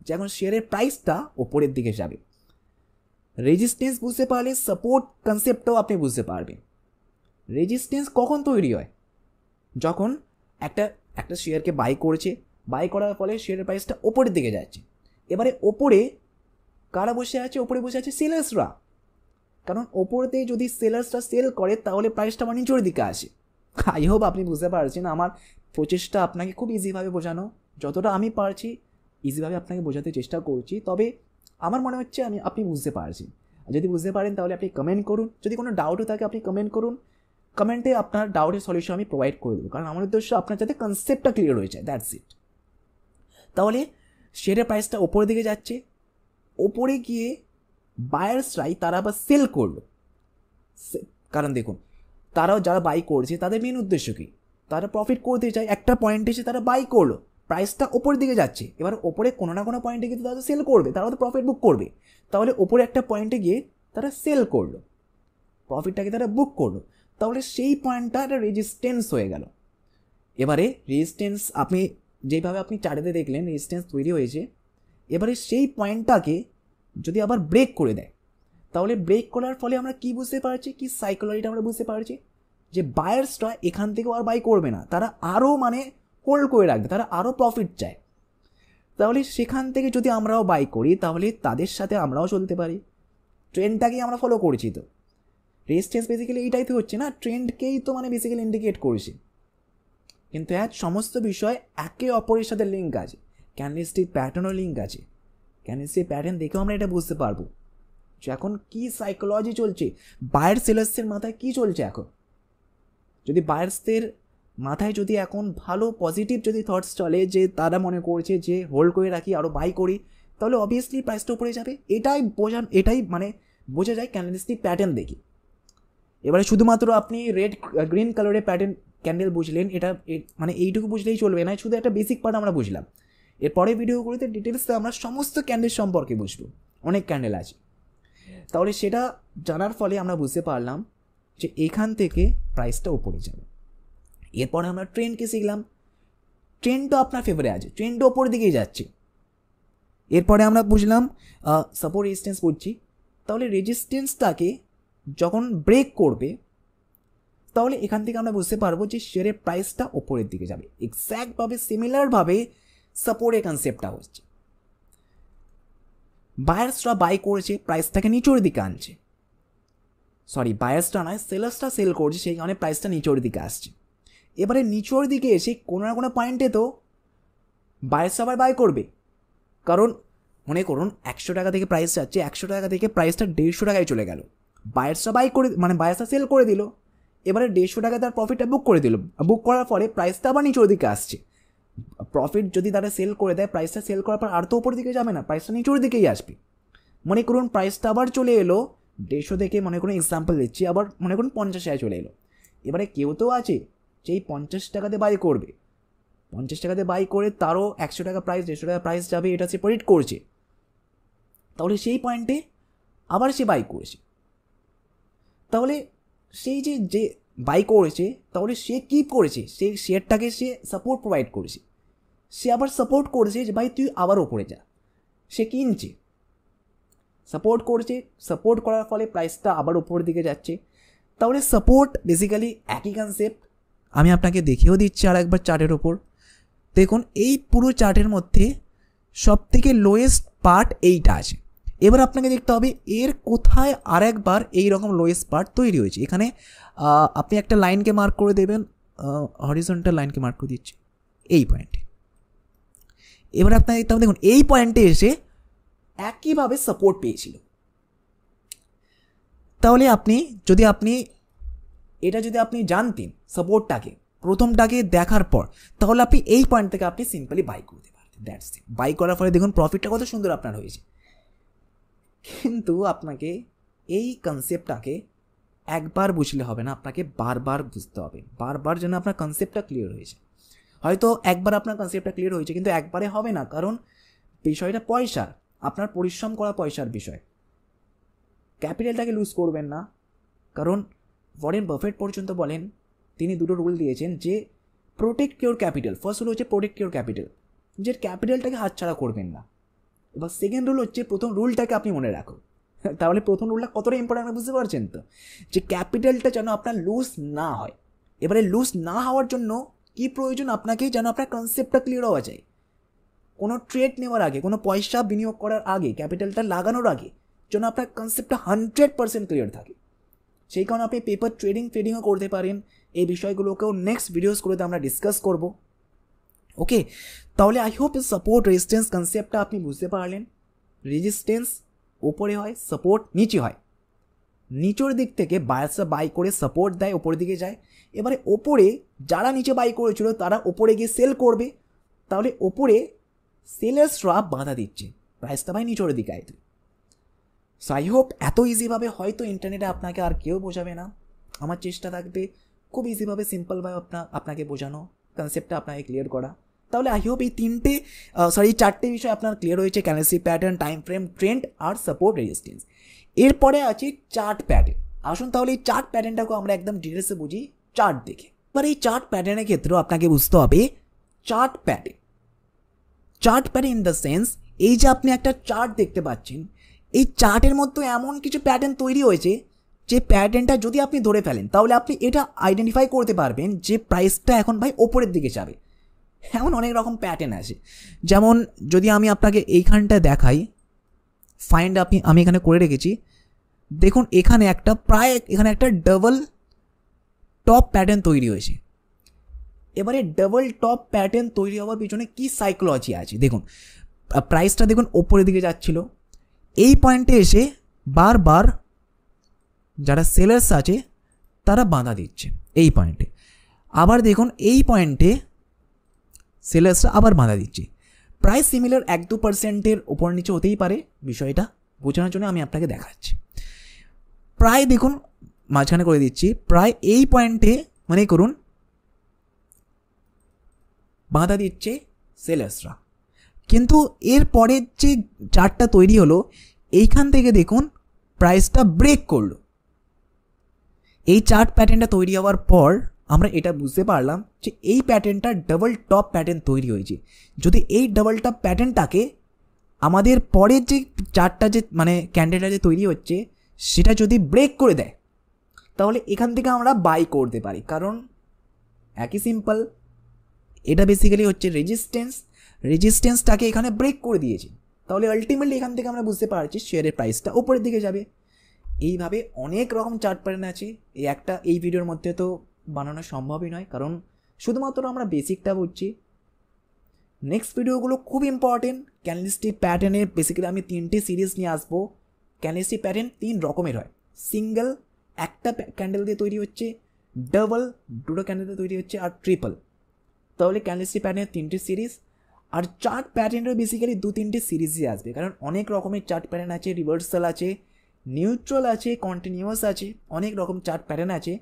যে এখন শেয়ারের প্রাইসটা ওপরের দিকে যাবে। রেজিস্ট্যান্স বুঝতে পারলে সাপোর্ট কনসেপ্টটাও আপনি বুঝতে পারবেন। রেজিস্ট্যান্স কখন তৈরি হয়? যখন একটা শেয়ারকে বাই করেছে, বাই করার ফলে শেয়ারের প্রাইসটা ওপরের দিকে যাচ্ছে। এবারে ওপরে কারা বসে আছে? ওপরে বসে আছে সেলার্সরা, কারণ ওপরেতে যদি সেলার্সরা সেল করে তাহলে প্রাইসটা আমার নিচের দিকে আসে। আই হোপ আপনি বুঝতে পারছেন, আমার প্রচেষ্টা আপনাকে খুব ইজিভাবে বোঝানো, যতটা আমি পারছি ইজিভাবে আপনাকে বোঝাতে চেষ্টা করছি, তবে আমার মনে হচ্ছে আপনি বুঝতে পারছেন। যদি বুঝতে পারেন তাহলে আপনি কমেন্ট করুন, যদি কোনো ডাউটও থাকে আপনি কমেন্ট করুন, কমেন্টে আপনার ডাউটের সলিউশন আমি প্রোভাইড করে দেবো, কারণ আমার উদ্দেশ্য আপনার যাতে কনসেপ্টটা ক্লিয়ার হয়ে যায়, দ্যাটস ইট। তাহলে শেয়ারের প্রাইসটা ওপরের দিকে যাচ্ছে, ওপরে গিয়ে বায়ার্সরাই তারা আবার সেল করলো, কারণ দেখুন তারাও যারা বাই করছে তাদের মেন উদ্দেশ্য কি? তারা প্রফিট করতে চায়, একটা পয়েন্টে এসে তারা বাই করলো, প্রাইসটা ওপরের দিকে যাচ্ছে, এবার ওপরে কোনো না কোনো পয়েন্টে গিয়ে তারা সেল করবে, তারা তো প্রফিট বুক করবে, তাহলে ওপরে একটা পয়েন্টে গিয়ে তারা সেল করলো, প্রফিটটাকে তারা বুক করলো, তাহলে সেই পয়েন্টটা একটা রেজিস্ট্যান্স হয়ে গেল। এবারে রেজিস্ট্যান্স আপনি যেভাবে আপনি চার্টে দেখলেন রেজিস্ট্যান্স তৈরি হয়েছে, এবারে সেই পয়েন্টটাকে যদি আবার ব্রেক করে দেয়, তাহলে ব্রেক করার ফলে আমরা কি বুঝতে পারছি, কি সাইকোলজিটা আমরা বুঝতে পারছি যে বায়ার্সটা এখান থেকেও আর বাই করবে না, তারা আরও হোল্ড করে রাখবে, তারা আরও প্রফিট চায়। তাহলে সেখান থেকে যদি আমরাও বাই করি তাহলে তাদের সাথে আমরাও চলতে পারি, ট্রেন্ডটাকেই আমরা ফলো করছি। তো রেজিস্ট্যান্স বেসিক্যালি এইটাই তো হচ্ছে না, ট্রেন্ডকেই তো বেসিক্যালি ইন্ডিকেট করছে, কিন্তু সমস্ত বিষয় একে অপরের সাথে লিঙ্ক আছে, ক্যান্ডেলস্টিক প্যাটার্নও লিঙ্ক আছে, ক্যান্ডেলস্টিক প্যাটার্ন দেখেও আমরা এটা বুঝতে পারবো যে এখন কি সাইকোলজি চলছে, বায়ার সেলার্সের মাথায় কি চলছে। এখন যদি বায়ার্সদের মাথায় যদি এখন ভালো পজিটিভ যদি থটস চলে, যে তারা মনে করছে যে হোল্ড করে রাখি আরও বাই করি, তাহলে অবভিয়াসলি প্রাইসটা উপরে যাবে। এটাই বোঝা যায় ক্যান্ডেলস্টিক প্যাটার্ন দেখি। এবারে শুধুমাত্র আপনি গ্রিন কালারের প্যাটার্ন ক্যান্ডেল বুঝলেন, এটা এইটুকু বুঝলেই চলবে না, শুধু একটা বেসিক পার্ট আমরা বুঝলাম। এরপরে ভিডিওগুলোতে ডিটেলসে আমরা সমস্ত ক্যান্ডেল সম্পর্কে বুঝবো, অনেক ক্যান্ডেল আছে। তাহলে সেটা জানার ফলে আমরা বুঝতে পারলাম যে এখান থেকে প্রাইসটা উপরে যাবে। এরপরে আমরা ট্রেন্ডকে শিখলাম, ট্রেন্ড তো আপনার ফেভারে আছে, ট্রেন্ড তো ওপরের দিকেই যাচ্ছে। এরপরে আমরা বুঝলাম সাপোর্ট রেজিস্ট্যান্স বুঝছি, তাহলে রেজিস্ট্যান্সটাকে যখন ব্রেক করবে তাহলে এখান থেকে আমরা বুঝতে পারবো যে শেয়ারের প্রাইসটা ওপরের দিকে যাবে। এক্স্যাক্টভাবে সিমিলারভাবে সাপোর্টের কনসেপ্টটা হচ্ছে, বায়ার্সরা বাই করেছে, প্রাইসটাকে নিচের দিকে আনছে, বায়ার্সটা নয় সেলার্সটা সেল করছে, সেই কারণে প্রাইসটা নিচের দিকে আসছে। এবারে নিচের দিকে এসে কোনো না কোনো পয়েন্টে তো বায়ার্সরা আবার বাই করবে, কারণ মনে করুন 100 টাকা থেকে প্রাইস যাচ্ছে, 100 টাকা থেকে প্রাইসটা 150 টাকায় চলে গেল, বায়ার্সরা বায়ার্সরা সেল করে দিল, এবারে 150 টাকা তার প্রফিটটা বুক করে দিল, বুক করার ফলে প্রাইসটা আবার নিচের দিকে আসছে। প্রফিট যদি তারা সেল করে দেয়, প্রাইসটা সেল করার পর আর তো উপর দিকে যাবে না, প্রাইসটা নিচের দিকেই আসবে। মনে করুন প্রাইসটা আবার চলে এলো 150 থেকে, মনে করুন এক্সাম্পল দিচ্ছি, আবার মনে করুন 50 চলে এলো। এবারে কেউ তো আছে যেই 50 টাকাতে বাই করবে, 50 টাকাতে বাই করে তারও 100 টাকা প্রাইস 150 টাকা প্রাইস যাবে, এটা সে প্রেডিক্ট করছে। তাহলে সেই পয়েন্টে আবার সে বাই করেছে, তাহলে সেই যে বাই করেছে, তাহলে সে কী করেছে, সেই শেয়ারটাকে সে সাপোর্ট প্রোভাইড করেছে, সে আবার সাপোর্ট করেছে যে ভাই তুই আবার ওপরে যা। সে কিনছে, সাপোর্ট করছে, সাপোর্ট করার ফলে প্রাইসটা আবার উপরের দিকে যাচ্ছে। তাহলে সাপোর্ট বেসিক্যালি একই কনসেপ্ট। আমি আপনাকে দেখিয়েও দিচ্ছি আর একবার চার্টের ওপর। দেখুন এই পুরো চার্টের মধ্যে সবথেকে লোয়েস্ট পার্ট এইটা আছে। এবার আপনাকে দেখতে হবে এর কোথায় আর একবার এইরকম লোয়েস্ট পার্ট তৈরি হয়েছে। এখানে আপনি একটা লাইনকে মার্ক করে দেবেন, হরিজন্টাল লাইনকে মার্ক করে দিচ্ছি এই পয়েন্টে। এবার আপনাকে দেখতে হবে, দেখুন এই পয়েন্টে এসে একইভাবে সাপোর্ট পেয়েছিল। তাহলে যদি আপনি জানতেন সাপোর্টটাকে, প্রথমটাকে দেখার পর, তাহলে আপনি এই পয়েন্ট থেকে আপনি সিম্পলি বাই করতে পারতেন। That's it. বাই করার ফলে দেখুন প্রফিটটা কত সুন্দর আপনার হয়েছে। কিন্তু আপনাকে এই কনসেপ্টটাকে একবার বুঝলে হবে না, আপনাকে বারবার বুঝতে হবে, বারবার যেন আপনার কনসেপ্টটা ক্লিয়ার হয়েছে। হয়তো একবার আপনার কনসেপ্টটা ক্লিয়ার হয়েছে, কিন্তু একবারে হবে না, কারণ বিষয়টা পয়সার, আপনার পরিশ্রম করা পয়সার বিষয়। ক্যাপিটালটাকে লুজ করবেন না, কারণ ওয়ারেন বাফেট পর্যন্ত বলেন, তিনি দুটো রুল দিয়েছেন যে protect your capital. First rule হচ্ছে প্রোটেক্ট ইউর ক্যাপিটাল, যে ক্যাপিটালটাকে হাতছাড়া করবেন না। এবার সেকেন্ড রুল হচ্ছে প্রথম রুলটাকে আপনি মনে রাখুন। তাহলে প্রথম রুলটা কতটা ইম্পর্টেন্ট আপনি বুঝতে পারছেন তো, যে ক্যাপিটালটা যেন আপনার লুজ না হয়। এবারে লুজ না হওয়ার জন্য কি প্রয়োজন, আপনাকে যেন আপনার কনসেপ্টটা ক্লিয়ার হওয়া যায়। কোনো ট্রেড নেওয়ার আগে, কোনো পয়সা বিনিয়োগ করার আগে, ক্যাপিটালটা লাগানোর আগে যেন আপনার কনসেপ্টটা 100% ক্লিয়ার থাকে। সেই কারণে আপনি পেপার ট্রেডিংও করতে পারেন। এই বিষয়গুলোকেও নেক্সট ভিডিওসগুলোতে আমরা ডিসকাস করব। ওকে, তাহলে আই হোপ সাপোর্ট রেজিস্ট্যান্স কনসেপ্টটা আপনি বুঝতে পারলেন। রেজিস্ট্যান্স ওপরে হয়, সাপোর্ট নিচে হয়। নিচের দিক থেকে বায়ার্সরা বাই করে সাপোর্ট দেয়, ওপরের দিকে যায়। এবারে ওপরে যারা নিচে বাই করেছিল তারা ওপরে গিয়ে সেল করবে, তাহলে ওপরে সেলার্সরা বাধা দিচ্ছে, প্রাইসটা ভাই নিচের দিকে আইতে। সো আই হোপ এত ইজিভাবে হয়তো ইন্টারনেটে আপনাকে আর কেউ বোঝাবে না। আমার চেষ্টা থাকবে খুব ইজিভাবে সিম্পলভাবে আপনাকে বোঝানো, কনসেপ্টটা আপনাকে ক্লিয়ার করা। তাহলে আই হোপ এই চারটে বিষয় আপনার ক্লিয়ার হয়েছে, candlestick pattern, time frame, trend আর সাপোর্ট রেজিস্ট্যান্স। এরপরে আছে চার্ট প্যাটার্ন। আসুন তাহলে এই চার্ট প্যাটার্নটাকে আমরা একদম ডিটেলসে বুঝি চার্ট দেখে। এবার এই চার্ট প্যাটার্নের ক্ষেত্রেও আপনাকে বুঝতে হবে chart pattern in the sense, এই যে আপনি একটা চার্ট দেখতে পাচ্ছেন, এই চার্টের মধ্যে এমন কিছু প্যাটার্ন তৈরি হয়েছে যে প্যাটার্নটা যদি আপনি ধরে ফেলেন, তাহলে আপনি এটা আইডেন্টিফাই করতে পারবেন যে প্রাইসটা এখন ভাই ওপরের দিকে যাবে। এমন অনেক রকম প্যাটার্ন আছে। যেমন যদি আমি আপনাকে এইখানটা দেখাই, আমি এখানে করে রেখেছি, দেখুন এখানে একটা ডাবল টপ প্যাটার্ন তৈরি হয়েছে। এবারে ডাবল টপ প্যাটার্ন তৈরি হওয়ার পিছনে কি সাইকোলজি আছে দেখুন। প্রাইসটা দেখুন ওপরের দিকে যাচ্ছিল, এই পয়েন্টে এসে বারবার যারা সেলার্স আছে তারা বাধা দিচ্ছে এই পয়েন্টে। আবার দেখুন এই পয়েন্টে সেলার্সরা আবার বাধা দিচ্ছে। প্রাইস সিমিলার 1-2%-এর ওপর নিচে হতেই পারে, বিষয়টা বোঝানোর জন্য আমি আপনাকে দেখাচ্ছি। প্রায় দেখুন মাঝখানে করে দিচ্ছি, প্রায় এই পয়েন্টে মনে করুন বাধা দিচ্ছে সেলার্সরা, কিন্তু এর পরের যে চার্টটা তৈরি হলো এইখান থেকে দেখুন প্রাইসটা ব্রেক করলো। এই চার্ট প্যাটার্নটা তৈরি হওয়ার পর আমরা এটা বুঝতে পারলাম যে এই প্যাটার্নটা ডাবল টপ প্যাটার্ন তৈরি হয়েছে। যদি এই ডাবল টপ প্যাটার্নটাকে আমাদের পরের যে চার্টটা ক্যান্ডেলটা যে তৈরি হচ্ছে সেটা যদি ব্রেক করে দেয়, তাহলে এখান থেকে আমরা বাই করতে পারি, কারণ একই সিম্পল, এটা বেসিক্যালি হচ্ছে রেজিস্ট্যান্সটাকে এখানে ব্রেক করে দিয়েছে। তাহলে আলটিমেটলি এখান থেকে আমরা বুঝতে পারছি শেয়ারের প্রাইসটা উপরের দিকে যাবে। এইভাবে অনেক রকম চার্ট প্যাটার্ন আছে, এই ভিডিওর মধ্যে তো বানানো সম্ভবই নয়, কারণ শুধুমাত্র আমরা বেসিকটা বুঝছি। নেক্সট ভিডিওগুলো খুব ইম্পর্টেন্ট। ক্যান্ডেলস্টিক প্যাটার্নের বেসিক্যালি আমি 3টে সিরিজ নিয়ে আসবো। ক্যান্ডেলস্টিক প্যাটার্ন 3 রকমের হয়, সিঙ্গেল একটা ক্যান্ডেল দিয়ে তৈরি হচ্ছে, ডাবল দুটো ক্যান্ডেল দিয়ে তৈরি হচ্ছে, আর ট্রিপল। তাহলে ক্যান্ডেলস্টিক প্যাটার্নের 3টে সিরিজ, আর চার্ট প্যাটার্নেরও বেসিক্যালি 2-3টে সিরিজই আসবে, কারণ অনেক রকমের চার্ট প্যাটার্ন আছে, রিভার্সাল আছে, নিউট্রাল আছে, কন্টিনিউয়াস আছে, অনেক রকম চার্ট প্যাটার্ন আছে।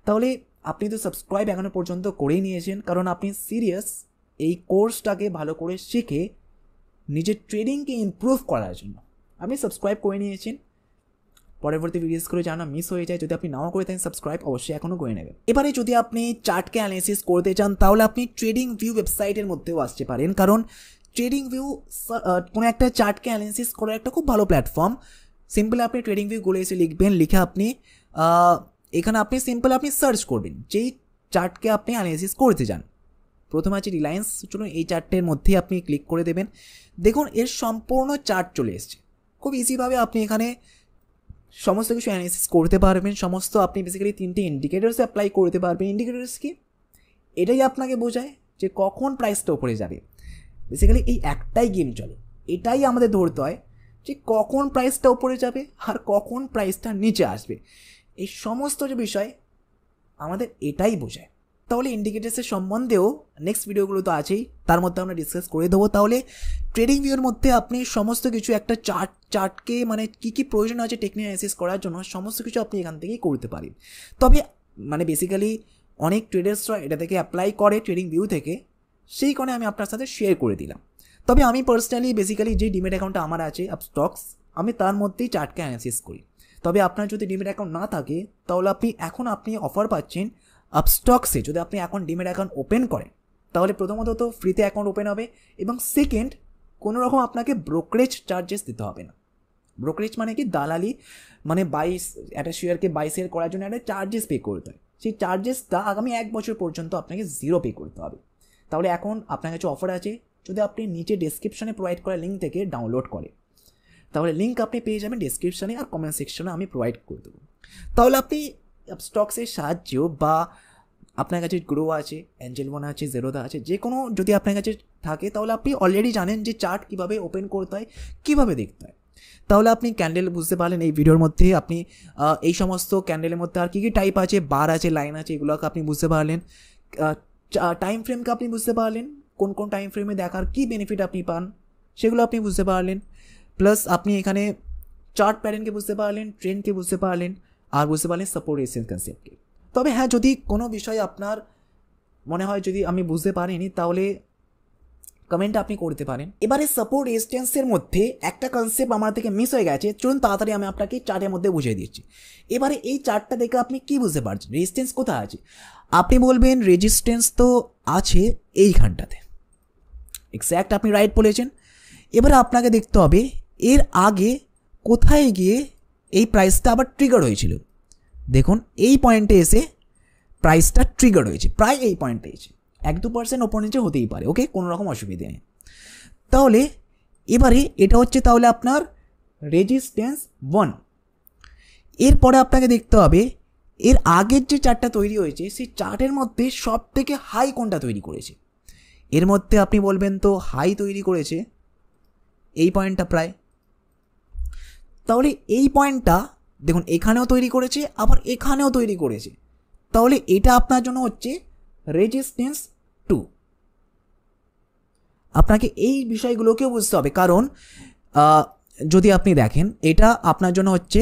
তাহলে আপনি তো সাবস্ক্রাইব এখনো পর্যন্ত করেই নিয়েছেন, কারণ আপনি সিরিয়াস এই কোর্সটাকে ভালো করে শিখে নিজের ট্রেডিংকে ইমপ্রুভ করার জন্য আপনি সাবস্ক্রাইব করে নিয়েছেন। পরবর্তী ভিডিওস করে জানা মিস হয়ে যায়, যদি আপনি নাও করে থাকেন সাবস্ক্রাইব অবশ্যই এখনও করে নেবেন। এবারে যদি আপনি চার্টকে অ্যানালিসিস করতে চান তাহলে আপনি ট্রেডিং ভিউ ওয়েবসাইটের মধ্যেও আসতে পারেন, কারণ ট্রেডিং ভিউ কোনো একটা চার্টকে অ্যানালিসিস করার একটা খুব ভালো প্ল্যাটফর্ম। সিম্পলি আপনি ট্রেডিং ভিউগুলো এসে লিখবেন, লিখে আপনি এখানে আপনি সিম্পল আপনি সার্চ করবেন যেই চার্টকে আপনি অ্যানালিসিস করতে চান। প্রথমে আছে রিলায়েন্স, চলুন এই চার্টের মধ্যে আপনি ক্লিক করে দেবেন। দেখুন এর সম্পূর্ণ চার্ট চলে এসছে, খুব ইজিভাবে আপনি এখানে সমস্ত কিছু অ্যানালিসিস করতে পারবেন। সমস্ত আপনি বেসিক্যালি 3টে ইন্ডিকেটার্স অ্যাপ্লাই করতে পারবেন। ইন্ডিকেটার্স কি, এটাই আপনাকে বোঝায় যে কখন প্রাইসটা উপরে যাবে। বেসিক্যালি এই একটাই গেম চলে, এটাই আমাদের ধরতে হয় যে কখন প্রাইসটা উপরে যাবে আর কখন প্রাইসটা নিচে আসবে। এই সমস্ত যে বিষয় আমাদের এটাই বোঝায়। তাহলে ইন্ডিকেটার্সের সম্বন্ধেও নেক্সট ভিডিওগুলো তো আছেই, তার মধ্যে আমরা ডিসকাস করে দেবো। তাহলে ট্রেডিং ভিউর মধ্যে আপনি সমস্ত কিছু একটা চার্টকে মানে কী প্রয়োজন আছে টেকনিক অ্যানালিসিস করার জন্য সমস্ত কিছু আপনি এখান থেকেই করতে পারেন। তবে মানে বেসিক্যালি অনেক ট্রেডার্সরা এটা থেকে অ্যাপ্লাই করে ট্রেডিং ভিউ থেকে, সেই কারণে আমি আপনার সাথে শেয়ার করে দিলাম। তবে আমি পার্সোনালি বেসিক্যালি যে ডিমেট অ্যাকাউন্টটা আমার আছে আপস্টক্স, আমি তার মধ্যেই চার্টকে অ্যানালিসিস করি। তবে আপনার যদি ডিমেট অ্যাকাউন্ট না থাকে তাহলে আপনি অফার পাচ্ছেন আপস্টক্সে। যদি আপনি এখন ডিমেট অ্যাকাউন্ট ওপেন করেন তাহলে প্রথমত তো ফ্রিতে অ্যাকাউন্ট ওপেন হবে, এবং সেকেন্ড কোনো রকম আপনাকে ব্রোকারেজ চার্জেস দিতে হবে না। ব্রোকারেজ মানে কি, দালালি, মানে একটা শেয়ারকে বাই সেল করার জন্য একটা চার্জেস পে করতে হয়। সেই চার্জেসটা আগামী 1 বছর পর্যন্ত আপনাকে 0 পে করতে হবে। তাহলে এখন আপনার কাছে অফার আছে, যদি আপনি নিচে ডেসক্রিপশনে প্রোভাইড করা লিঙ্ক থেকে ডাউনলোড করেন তাহলে লিঙ্ক আপনি পেয়ে যাবেন ডেসক্রিপশনে, আর কমেন্ট সেকশনে আমি প্রোভাইড করে দেবো। তাহলে আপনি স্টকসের সাহায্যেও বা আপনার কাছে গ্রো আছে, অ্যাঞ্জেল ওয়ান আছে, জেরোদা আছে, যে কোনো যদি আপনার কাছে থাকে তাহলে আপনি অলরেডি জানেন যে চার্ট কীভাবে ওপেন করতে হয়, কীভাবে দেখতে হয়। তাহলে আপনি ক্যান্ডেল বুঝতে পারলেন এই ভিডিওর মধ্যে। আপনি এই সমস্ত ক্যান্ডেলের মধ্যে আর কী কী টাইপ আছে, বার আছে, লাইন আছে, এগুলোকে আপনি বুঝতে পারলেন। টাইম ফ্রেমকে আপনি বুঝতে পারলেন, কোন কোন টাইম ফ্রেমে দেখার কী বেনিফিট আপনি পান সেগুলো আপনি বুঝতে পারলেন। প্লাস আপনি এখানে চার্ট প্যাটার্নকে বুঝতে পারলেন, ট্রেন্ডকে বুঝতে পারলেন, আর বুঝতে পারলেন সাপোর্ট রেজিস্ট্যান্স কনসেপ্টকে। তবে হ্যাঁ, যদি কোনো বিষয় আপনার মনে হয় যদি আমি বুঝতে পারিনি তাহলে কমেন্ট আপনি করতে পারেন। এবারে সাপোর্ট রেজিস্ট্যান্সের মধ্যে একটা কনসেপ্ট আমার থেকে মিস হয়ে গেছে, চলুন তাড়াতাড়ি আমি আপনাকে চার্টের মধ্যে বুঝিয়ে দিচ্ছি। এবারে এই চার্টটা দেখে আপনি কি বুঝতে পারছেন রেজিস্ট্যান্স কোথায় আছে? আপনি বলবেন রেজিস্ট্যান্স তো আছে এইখানটাতে, এক্স্যাক্ট আপনি রাইট বলেছেন। এবারে আপনাকে দেখতে হবে এর আগে কোথায় গিয়ে এই প্রাইসটা আবার ট্রিগার হয়েছিল। দেখুন এই পয়েন্টে এসে প্রাইসটা ট্রিগার হয়েছে, প্রায় এই পয়েন্টে এসে 1-2% ওপর নিচে হতেই পারে, ওকে, কোনো রকম অসুবিধে নেই। তাহলে এবারে এটা হচ্ছে তাহলে আপনার রেজিস্ট্যান্স 1। এরপরে আপনাকে দেখতে হবে এর আগের যে চার্টটা তৈরি হয়েছে সেই চার্টের মধ্যে সব থেকে হাই কোনটা তৈরি করেছে। এর মধ্যে আপনি বলবেন তো হাই তৈরি করেছে এই পয়েন্টটা প্রায়। তাহলে এই পয়েন্টটা দেখুন এখানেও তৈরি করেছে, আবার এখানেও তৈরি করেছে, তাহলে এটা আপনার জন্য হচ্ছে রেজিস্ট্যান্স 2। আপনাকে এই বিষয়গুলোকেও বুঝতে হবে, কারণ যদি আপনি দেখেন এটা আপনার জন্য হচ্ছে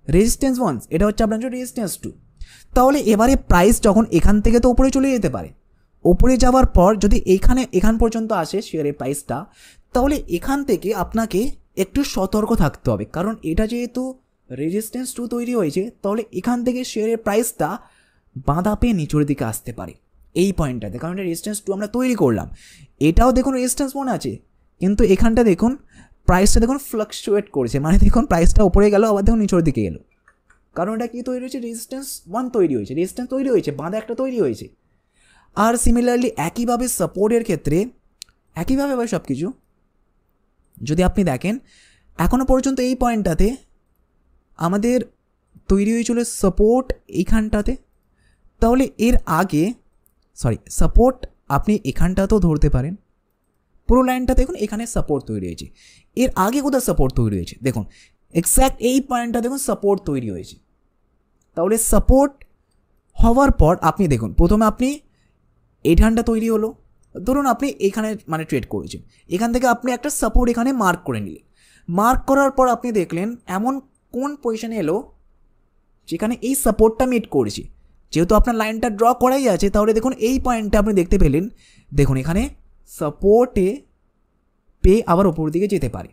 রেজিস্ট্যান্স 1, এটা হচ্ছে আপনার জন্য রেজিস্ট্যান্স 2। তাহলে এবারে প্রাইস যখন এখান থেকে তো উপরে চলে যেতে পারে, উপরে যাওয়ার পর যদি এখান পর্যন্ত আসে শেয়ারের প্রাইসটা, তাহলে এখান থেকে আপনাকে একটু সতর্ক থাকতে হবে, কারণ এটা যেহেতু রেজিস্ট্যান্স 2 তৈরি হয়েছে তাহলে এখান থেকে শেয়ারের প্রাইসটা বাঁধা পেয়ে নিচের দিকে আসতে পারে এই পয়েন্টটাতে, কারণ এটা রেজিস্ট্যান্স 2 আমরা তৈরি করলাম। এটাও দেখুন রেজিস্ট্যান্স 1 আছে, কিন্তু এখানটা দেখুন প্রাইসটা দেখুন ফ্লাকচুয়েট করছে, মানে দেখুন প্রাইসটা উপরে গেল আবার দেখুন নিচের দিকে গেল, কারণ এটা কি তৈরি হয়েছে, রেজিস্ট্যান্স 1 তৈরি হয়েছে, রেজিস্ট্যান্স তৈরি হয়েছে, বাঁধা একটা তৈরি হয়েছে। আর সিমিলারলি একইভাবে সাপোর্টের ক্ষেত্রে একইভাবে হবে সব কিছু। যদি আপনি দেখেন এখনও পর্যন্ত এই পয়েন্টটাতে আমাদের তৈরি হয়েছিল সাপোর্ট এইখানটাতে, তাহলে এর আগে সাপোর্ট আপনি এখানটাতেও ধরতে পারেন, পুরো লাইনটা দেখুন এখানে সাপোর্ট তৈরি হয়েছে। এর আগে কোথায় সাপোর্ট তৈরি হয়েছে দেখুন, এক্স্যাক্ট এই পয়েন্টটা দেখুন সাপোর্ট তৈরি হয়েছে। তাহলে সাপোর্ট হওয়ার পর আপনি দেখুন প্রথমে আপনি 800 তৈরি হলো, ধরুন আপনি এখানে মানে ট্রেড করেছেন, এখান থেকে আপনি একটা সাপোর্ট এখানে মার্ক করে নিলেন। মার্ক করার পর আপনি দেখলেন এমন কোন পজিশনে এলো যেখানে এই সাপোর্টটা মিট করেছে। যেহেতু আপনার লাইনটা ড্র করাই আছে, তাহলে দেখুন এই পয়েন্টটা আপনি দেখতে পেলেন, দেখুন এখানে সাপোর্টে পেয়ে আবার ওপর দিকে যেতে পারে।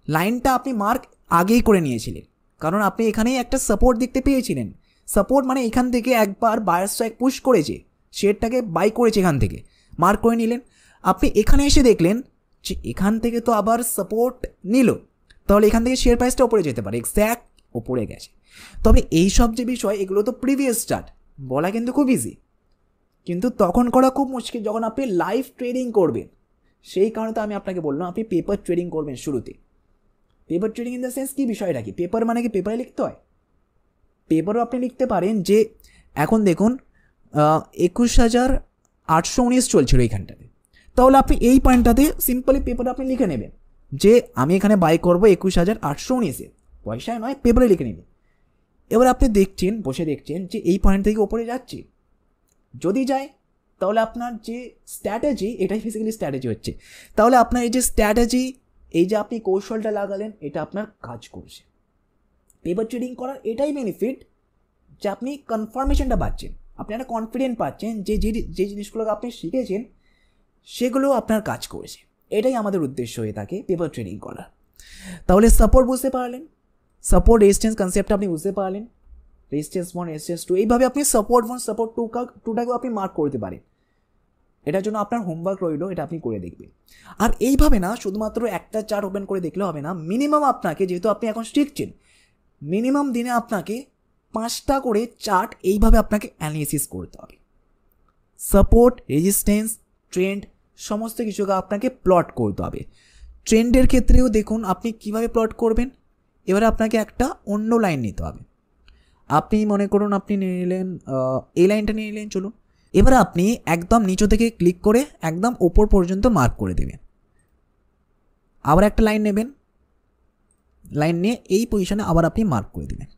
লাইনটা আপনি মার্ক আগেই করে নিয়েছিলেন, কারণ আপনি এখানেই একটা সাপোর্ট দেখতে পেয়েছিলেন। সাপোর্ট মানে এখান থেকে একবার বায়ার স্ট্রাইক পুশ করেছে, শেয়ারটাকে বাই করেছে, এখান থেকে মার্ক করে নিলেন। আপনি এখানে এসে দেখলেন যে এখান থেকে তো আবার সাপোর্ট নিল, তাহলে এখান থেকে শেয়ার প্রাইসটা ওপরে যেতে পারে, এক্স্যাক্ট ওপরে গেছে। তবে এই সব যে বিষয়, এগুলো তো প্রিভিয়াস চার্ট বলা কিন্তু খুব ইজি, কিন্তু তখন করা খুব মুশকিল যখন আপনি লাইভ ট্রেডিং করবেন। সেই কারণে তো আমি আপনাকে বললাম আপনি পেপার ট্রেডিং করবেন শুরুতে। Paper trading in the sense কি বিষয়টা কি, পেপার মানে কি পেপারে লিখতে হয়? পেপারও আপনি লিখতে পারেন যে এখন দেখুন 21,819 চলছিল এইখানটাতে, তাহলে আপনি এই পয়েন্টটাতে সিম্পলি পেপারে আপনি লিখে নেবেন যে আমি এখানে বাই করবো 21,819-এ, পয়সায় নয়, পেপারে লিখে নেবেন। এবার আপনি দেখছেন, বসে দেখছেন যে এই পয়েন্ট থেকে ওপরে যাচ্ছে, যদি যায় তাহলে আপনার যে স্ট্র্যাটেজি, এটাই ফিজিক্যালি স্ট্র্যাটেজি হচ্ছে, তাহলে আপনার এই যে স্ট্র্যাটেজি, এই যে আপনি কৌশলটা লাগালেন, এটা আপনার কাজ করছে। পেপার ট্রেডিং করার এটাই বেনিফিট যে আপনি কনফার্মেশনটা পাচ্ছেন, আপনি একটা কনফিডেন্ট পাচ্ছেন যে যে জিনিসগুলোকে আপনি শিখেছেন সেগুলো আপনার কাজ করেছে। এটাই আমাদের উদ্দেশ্য হয়ে থাকে পেপার ট্রেডিং করা। তাহলে সাপোর্ট বুঝতে পারলেন, সাপোর্ট রেজিস্ট্যান্স কনসেপ্টটা আপনি বুঝতে পারলেন, রেজিস্ট্যান্স 1, রেজিস্ট্যান্স 2, এইভাবে আপনি সাপোর্ট 1, সাপোর্ট 2টাকেও আপনি মার্ক করতে পারেন। এটার জন্য আপনার হোমওয়ার্ক রইল, এটা আপনি করে দেখবেন। আর এইভাবে না শুধুমাত্র একটা চার্ট ওপেন করে দেখলে হবে না, মিনিমাম আপনাকে, যেহেতু আপনি এখন শিখছেন, মিনিমাম দিনে আপনাকে 5টা করে চার্ট এইভাবে আপনাকে অ্যানালিসিস করতে হবে। সাপোর্ট, রেজিস্ট্যান্স, ট্রেন্ড সমস্ত কিছুকে আপনাকে প্লট করতে হবে। ট্রেন্ডের ক্ষেত্রেও দেখুন আপনি কিভাবে প্লট করবেন। এবারে আপনাকে একটা অন্য লাইন নিতে হবে। আপনি মনে করুন আপনি নিয়ে নিলেন এই লাইনটা নিয়ে নিলেন, চলুন। এবারে আপনি একদম নিচু থেকে ক্লিক করে একদম ওপর পর্যন্ত মার্ক করে দেবেন। আবার একটা লাইন নেবেন, লাইন নিয়ে এই পজিশনে আবার আপনি মার্ক করে দেবেন।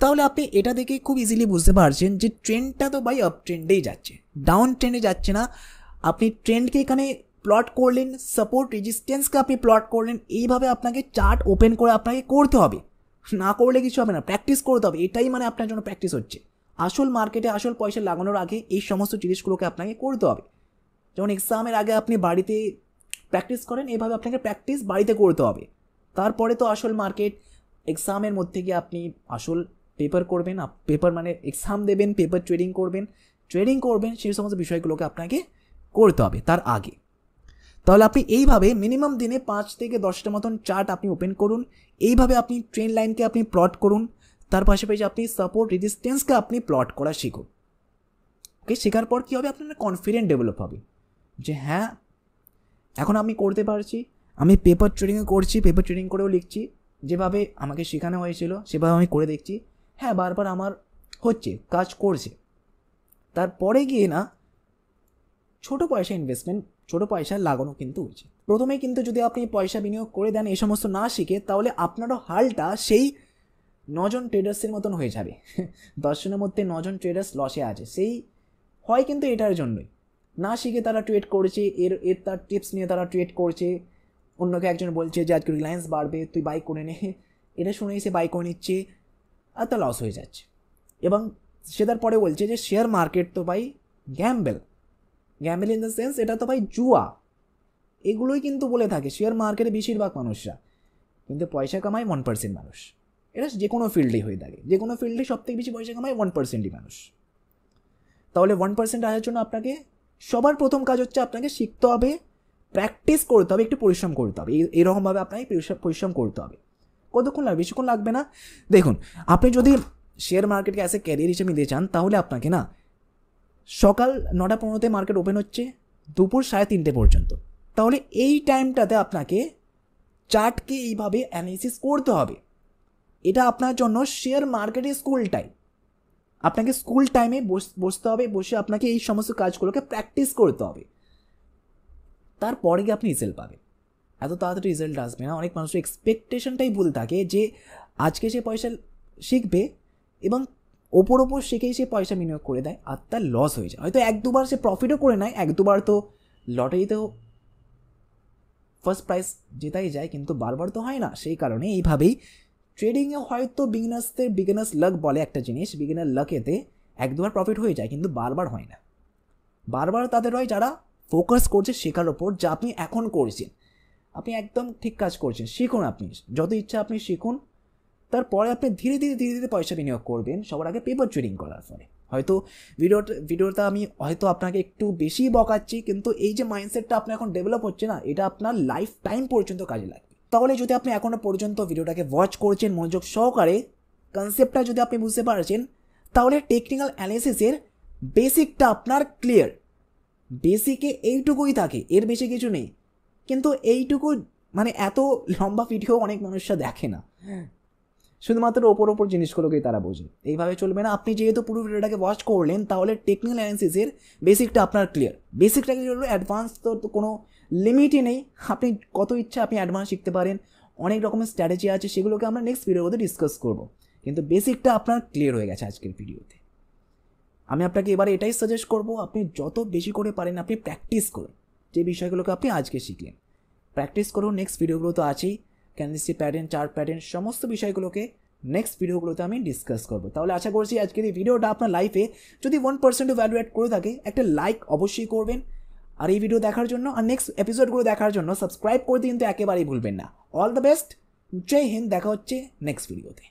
তাহলে আপনি এটা দেখে খুব ইজিলি বুঝতে পারছেন যে ট্রেন্ডটা তো ভাই আপ ট্রেন্ডেই যাচ্ছে, ডাউন ট্রেন্ডে যাচ্ছে না। আপনি ট্রেন্ডকে এখানে প্লট করলেন, সাপোর্ট রেজিস্ট্যান্সকে আপনি প্লট করলেন, এইভাবে আপনাকে চার্ট ওপেন করে আপনাকে করতে হবে, না করলে কিছু হবে না, প্র্যাকটিস করতে হবে। এটাই মানে আপনার জন্য প্র্যাকটিস হচ্ছে। আসল মার্কেটে আসল পয়সা লাগানোর আগে এই সমস্ত জিনিসগুলোকে আপনাকে করতে হবে। যেমন এক্সামের আগে আপনি বাড়িতে প্র্যাকটিস করেন, এইভাবে আপনাকে প্র্যাকটিস বাড়িতে করতে হবে। তারপরে তো আসল মার্কেট, এক্সামের মধ্যে গিয়ে আপনি আসল পেপার করবেন, পেপার মানে এক্সাম দেবেন, পেপার ট্রেডিং করবেন, সেই সমস্ত বিষয়গুলোকে আপনাকে করতে হবে তার আগে। তাহলে আপনি এইভাবে মিনিমাম দিনে 5 থেকে 10টা মতন চার্ট আপনি ওপেন করুন, এইভাবে আপনি ট্রেন্ড লাইনকে আপনি প্লট করুন, তার পাশাপাশি আপনি সাপোর্ট রেজিস্ট্যান্সকে আপনি প্লট করা শিখুন। ওকে, শেখার পর কী হবে, আপনার কনফিডেন্ট ডেভেলপ হবে যে হ্যাঁ এখন আমি করতে পারছি, আমি পেপার ট্রেডিংও করছি, পেপার ট্রেডিং করেও লিখছি, যেভাবে আমাকে শেখানো হয়েছিল সেভাবে আমি করে দেখছি, হ্যাঁ বারবার আমার হচ্ছে, কাজ করছে। তারপরে গিয়ে না ছোটো পয়সা ইনভেস্টমেন্ট, ছোটো পয়সা লাগানো কিন্তু উচিত। প্রথমেই কিন্তু যদি আপনি পয়সা বিনিয়োগ করে দেন এই সমস্ত না শিখে, তাহলে আপনারও হালটা সেই 9 জন ট্রেডার্সের মতন হয়ে যাবে। 10 জনের মধ্যে 9 জন ট্রেডার্স লসে আছে, সেই হয় কিন্তু এটার জন্যই, না শিখে তারা ট্রেড করছে, তার টিপস নিয়ে তারা ট্রেড করছে। অন্যকে একজন বলছে যে আজকে রিলায়েন্স বাড়বে, তুই বাই করে নে, এটা শুনে সে বাই করে নিচ্ছে, আর তা লস হয়ে যাচ্ছে। এবং সে তারপরে বলছে যে শেয়ার মার্কেট তো ভাই গ্যাম্বেল ইন দ্য সেন্স এটা তো ভাই জুয়া, এগুলোই কিন্তু বলে থাকে শেয়ার মার্কেটে বেশিরভাগ মানুষরা, কিন্তু পয়সা কামায় 1% মানুষ। এটা যে কোনো ফিল্ডেই হয়ে থাকে, যে কোনো ফিল্ডে সবথেকে বেশি পয়সা কামায় 1%ই মানুষ। তাহলে 1% আসার জন্য আপনাকে সবার প্রথম কাজ হচ্ছে আপনাকে শিখতে হবে, প্র্যাকটিস করতে হবে, একটু পরিশ্রম করতে হবে। এরকমভাবে আপনাকে পরিশ্রম করতে হবে। কতক্ষণ লাগবে? বেশিক্ষণ লাগবে না। দেখুন, আপনি যদি শেয়ার মার্কেটকে অ্যাজ এ ক্যারিয়ার হিসেবে নিতে চান, তাহলে আপনাকে না সকাল 9:15 মার্কেট ওপেন হচ্ছে, দুপুর 3:30 পর্যন্ত। তাহলে এই টাইমটাতে আপনাকে চার্টকে এইভাবে অ্যানালিসিস করতে হবে। এটা আপনার জন্য শেয়ার মার্কেটের স্কুল টাইম। আপনাকে স্কুল টাইমে বসতে হবে, বসে আপনাকে এই সমস্ত কাজগুলোকে প্র্যাকটিস করতে হবে, তারপরে গিয়ে আপনি রেজাল্ট পাবেন। এত তাড়াতাড়ি রেজাল্ট আসবে না। অনেক মানুষের এক্সপেকটেশনটাই ভুল থাকে যে আজকে সে পয়সা শিখবে এবং ওপর শিখেই সে পয়সা বিনিয়োগ করে দেয় আর তার লস হয়ে যায়। হয়তো 1-2 বার সে প্রফিটও করে নেয়, 1-2 বার তো লটারিতেও ফার্স্ট প্রাইজ জেতাই যায়, কিন্তু বারবার তো হয় না। সেই কারণে এইভাবেই ট্রেডিংয়ে হয়তো বিগিনার্স লাক বলে একটা জিনিস, বিগিনার লাকেতে 1-2 বার প্রফিট হয়ে যায় কিন্তু বারবার হয় না। বারবার তাদের হয় যারা ফোকাস করছে শেখার ওপর, যা আপনি এখন করছেন, আপনি একদম ঠিক কাজ করছেন, শিখুন। আপনি যত ইচ্ছা আপনি শিখুন, তারপরে আপনি ধীরে ধীরে পয়সা বিনিয়োগ করবেন সবার আগে পেপার ট্রেডিং করার ফলে। হয়তো ভিডিওটা আমি হয়তো আপনাকে একটু বেশি বকাচ্ছি, কিন্তু এই যে মাইন্ডসেটটা আপনার এখন ডেভেলপ হচ্ছে না, এটা আপনার লাইফ টাইম পর্যন্ত কাজে লাগবে। তাহলে যদি আপনি এখনও পর্যন্ত ভিডিওটাকে ওয়াচ করছেন মনোযোগ সহকারে, কনসেপ্টটা যদি আপনি বুঝতে পারছেন, তাহলে টেকনিক্যাল অ্যানালিসিসের বেসিকটা আপনার ক্লিয়ার। বেসিকে এইটুকুই থাকে, এর বেশি কিছু নেই। কিন্তু এইটুকু মানে এত লম্বা ভিডিও অনেক মানুষরা দেখে না, শুধুমাত্র ওপর জিনিসগুলোকেই তারা বোঝে। এইভাবে চলবে না। আপনি যেহেতু পুরো ভিডিওটাকে ওয়াচ করলেন, তাহলে টেকনিক্যাল অ্যানালিসিসের বেসিকটা আপনার ক্লিয়ার। বেসিকটাকে চলবে, অ্যাডভান্স তো কোনো লিমিটই নেই। আপনি কত ইচ্ছা আপনি অ্যাডভান্স শিখতে পারেন, অনেক রকমের স্ট্র্যাটেজি আছে, সেগুলোকে আমরা নেক্সট ভিডিওতে ডিসকাস করব। কিন্তু বেসিকটা আপনার ক্লিয়ার হয়ে গেছে আজকের ভিডিওতে। আমি আপনাকে এবারে এটাই সাজেস্ট করব, আপনি যত বেশি করে পারেন আপনি প্র্যাকটিস করুন যে বিষয়গুলোকে আপনি আজকে শিখলেন। প্র্যাকটিস করুন। নেক্সট ভিডিওগুলো তো আছেই, ক্যান্ডেলস্টিক প্যাটার্ন, চার্ট প্যাটার্ন, সমস্ত বিষয়গুলোকে নেক্সট ভিডিওগুলোতে আমি ডিসকাস করবো। তাহলে আশা করছি আজকের এই ভিডিওটা আপনার লাইফে যদি 1% ভ্যালু অ্যাড করে থাকে, একটা লাইক অবশ্যই করবেন। আর এই ভিডিও দেখার জন্য আর নেক্সট এপিসোডগুলো দেখার জন্য সাবস্ক্রাইব করতে কিন্তু একেবারেই ভুলবেন না। অল দ্য বেস্ট, জয় হিন্দ। দেখা হচ্ছে নেক্সট ভিডিওতে।